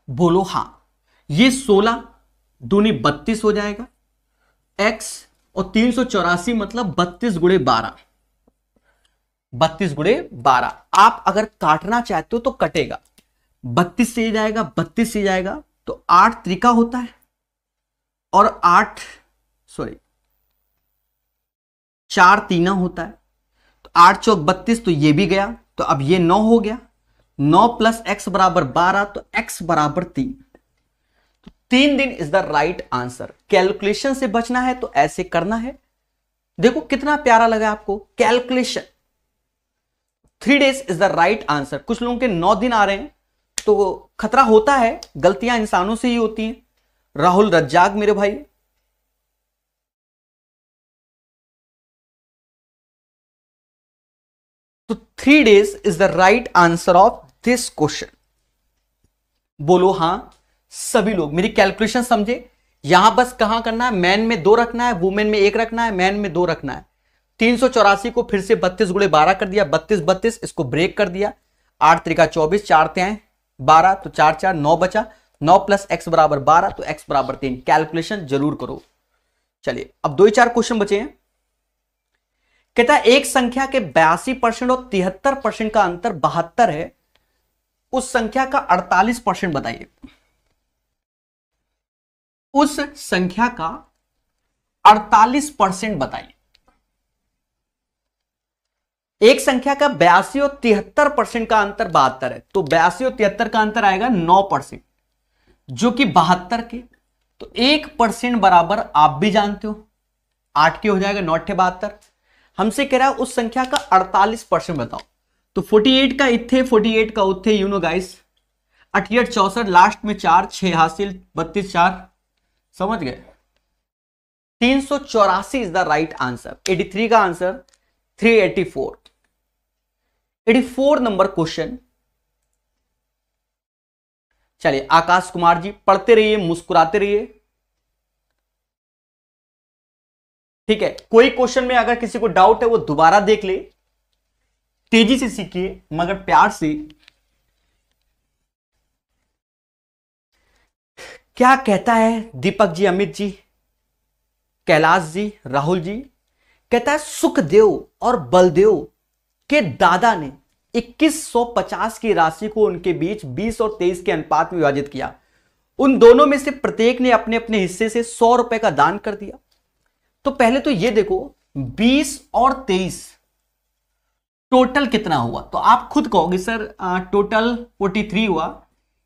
बोलो हां। ये 16 दूनी 32 हो जाएगा x, और 384 मतलब 32 गुणे 12, 32 गुणे 12। आप अगर काटना चाहते हो तो कटेगा, 32 से जाएगा, 32 से जाएगा, तो 8 त्रिका होता है और 4 तीना होता है, तो 8 चौक 32, तो ये भी गया, तो अब ये 9 हो गया। 9 प्लस x बराबर 12, तो x बराबर 3, तो 3 दिन is the right answer. Calculation से बचना है तो ऐसे करना है। देखो कितना प्यारा लगा आपको calculation. 3 days is the right answer. कुछ लोगों के 9 दिन आ रहे हैं तो खतरा होता है, गलतियां इंसानों से ही होती हैं। राहुल रज्जाक मेरे भाई, तो 3 days is the right answer of this question. बोलो हां सभी लोग। मेरी कैलकुलेशन समझे? यहां बस कहां करना है, मैन में 2 रखना है, वुमेन में 1 रखना है, मैन में 2 रखना है। 384 को फिर से 32 गुणे 12 कर दिया, 32 32, इसको ब्रेक कर दिया, 8 त्रिका 24, 4 त्याएं 12, तो 4 4 9 बचा, 9 प्लस x बराबर 12, तो x बराबर 3। कैलकुलेशन जरूर करो। चलिए अब 2 ही 4 क्वेश्चन बचे हैं। कहता है एक संख्या के 82% और 73% का अंतर 72 है, उस संख्या का 48% बताइए। उस संख्या का 48% बताइए। एक संख्या का 82 और 73% का अंतर 72 है, तो 82 और 73 का अंतर आएगा 9%, जो कि 72 के, तो 1% बराबर आप भी जानते हो 8 के हो जाएगा, 9 8 72। हमसे कह रहा है उस संख्या का 48% बताओ, तो 48 का इत्थे 48 का उत्थे, यू नो गाइस, 88 64, लास्ट में 4 6 हासिल, 32 4, समझ गए। 384 इज द राइट आंसर। 83 का आंसर 384। 84 number question. चलिए आकाश कुमार जी पढ़ते रहिए, मुस्कुराते रहिए, ठीक है। कोई क्वेश्चन में अगर किसी को डाउट है वो दोबारा देख ले, तेजी से सीखिए मगर प्यार से। क्या कहता है दीपक जी, अमित जी, कैलाश जी, राहुल जी, कहता है सुखदेव और बलदेव के दादा ने 2150 की राशि को उनके बीच 20 और 23 के अनुपात में विभाजित किया। उन दोनों में से प्रत्येक ने अपने अपने हिस्से से 100 रुपए का दान कर दिया। तो पहले तो ये देखो 20 और 23 टोटल कितना हुआ, तो आप खुद कहोगे सर टोटल 43 हुआ,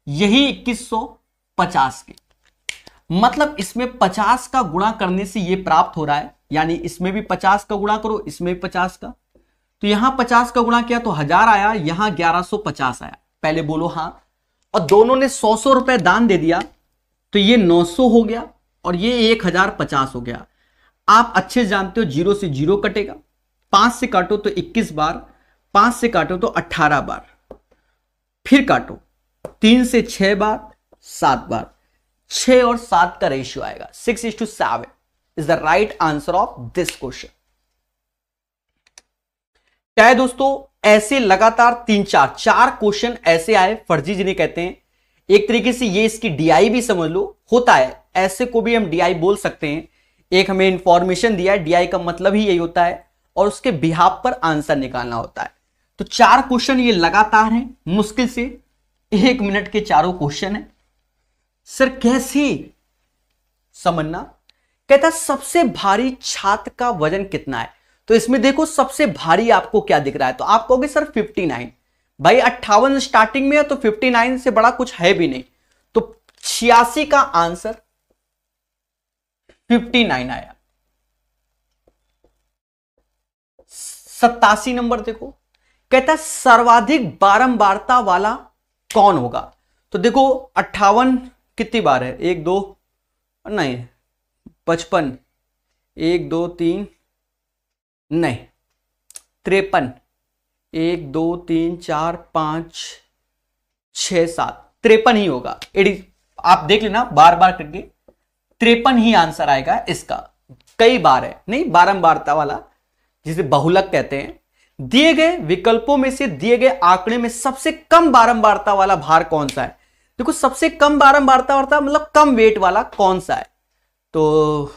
यही 2150 के, मतलब इसमें 50 का गुणा करने से ये प्राप्त हो रहा है, यानी इसमें भी 50 का गुणा करो, इसमें भी 50 का, तो यहां 50 का गुणा किया तो 1000 आया, यहां 1150 आया। पहले बोलो हां। और दोनों ने 100 रुपए दान दे दिया, तो ये 900 हो गया और ये 1050 हो गया। आप अच्छे जानते हो 0 से 0 कटेगा, 5 से काटो तो 21 बार, 5 से काटो तो 18 बार, फिर काटो 3 से 6 बार, 7 बार, 6 और 7 का रेशियो आएगा 6:7 is the right answer of this question. क्या है दोस्तों, ऐसे लगातार 4 क्वेश्चन ऐसे आए फर्जी जिन्हें कहते हैं। एक तरीके से ये इसकी डीआई भी समझ लो, होता है ऐसे को भी हम डीआई बोल सकते हैं। एक हमें इंफॉर्मेशन दिया है, डीआई का मतलब ही यही होता है, और उसके बिहाफ पर आंसर निकालना होता है। तो 4 क्वेश्चन ये लगातार हैं, मुश्किल से 1 मिनट के चारों क्वेश्चन है। सर कैसे समझना, कहता सबसे भारी छात्र का वजन कितना है, तो इसमें देखो सबसे भारी आपको क्या दिख रहा है, तो आप कहोगे सर 59। भाई 58 स्टार्टिंग में है तो 59 से बड़ा कुछ है भी नहीं, तो 86 का आंसर 59 आया। 87 नंबर देखो, कहता है सर्वाधिक बारंबारता वाला कौन होगा, तो देखो 58 कितनी बार है, 1 2 नहीं 55, 1 2 3 नहीं 53, 1 2 3 4 5 6 7 53 ही होगा। आप देख लेना बार बार करके, 53 ही आंसर आएगा इसका। कई बार है नहीं, बारंबारता वाला जिसे बहुलक कहते हैं। दिए गए विकल्पों में से दिए गए आंकड़े में सबसे कम बारंबारता वाला भार कौन सा है, देखो सबसे कम बारंबारता वाला मतलब कम वेट वाला कौन सा है, तो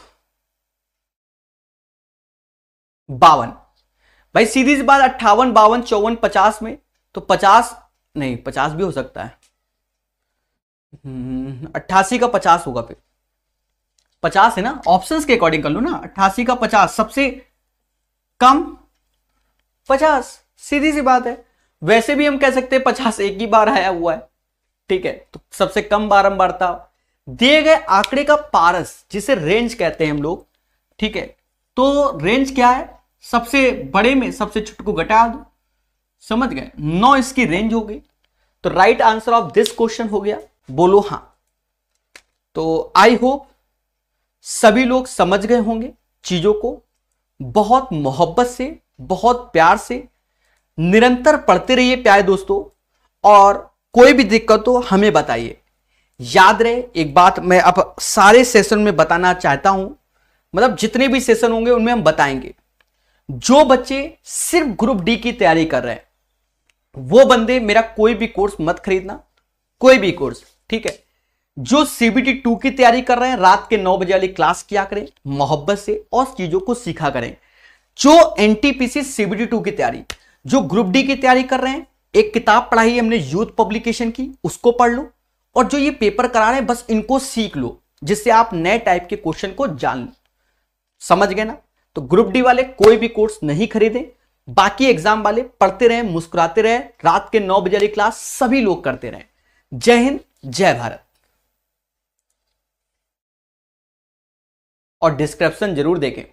52। भाई सीधी सी बात, 58 52 54 50 में, तो 50 नहीं 50 भी हो सकता है, 88 का 50 होगा, फिर 50 है ना, ऑप्शंस के अकॉर्डिंग कर लो ना, 88 का 50 सबसे कम 50, सीधी सी बात है। वैसे भी हम कह सकते हैं 50 एक ही बार आया हुआ है, ठीक है, तो सबसे कम बारंबारता। दिए गए आंकड़े का पारस जिसे रेंज कहते हैं हम लोग, ठीक है, तो रेंज क्या है, सबसे बड़े में सबसे छोटे को घटा दो, समझ गए, 9 इसकी रेंज हो गई। तो right answer of this question हो गया, बोलो हां। तो आई होप सभी लोग समझ गए होंगे चीजों को। बहुत मोहब्बत से, बहुत प्यार से निरंतर पढ़ते रहिए प्यारे दोस्तों, और कोई भी दिक्कत हो हमें बताइए। याद रहे एक बात मैं अब सारे सेशन में बताना चाहता हूं, मतलब जितने भी सेशन होंगे उनमें हम बताएंगे। जो बच्चे सिर्फ ग्रुप डी की तैयारी कर रहे हैं वो बंदे मेरा कोई भी कोर्स मत खरीदना, कोई भी कोर्स, ठीक है। जो सीबीटी 2 की तैयारी कर रहे हैं रात के 9 बजे वाली क्लास किया करें मोहब्बत से और चीजों को सीखा करें। जो एनटीपीसी सीबीटी 2 की तैयारी, जो ग्रुप डी की तैयारी कर रहे हैं, एक किताब पढ़ाई हमने यूथ पब्लिकेशन की, उसको पढ़ लो, और जो ये पेपर करा रहे हैं बस इनको सीख लो, जिससे आप नए टाइप के क्वेश्चन को जान लो। समझ गए ना। तो ग्रुप डी वाले कोई भी कोर्स नहीं खरीदे, बाकी एग्जाम वाले पढ़ते रहे, मुस्कुराते रहे, रात के 9 बजे वाली क्लास सभी लोग करते रहे। जय हिंद, जय भारत। और डिस्क्रिप्शन जरूर देखें।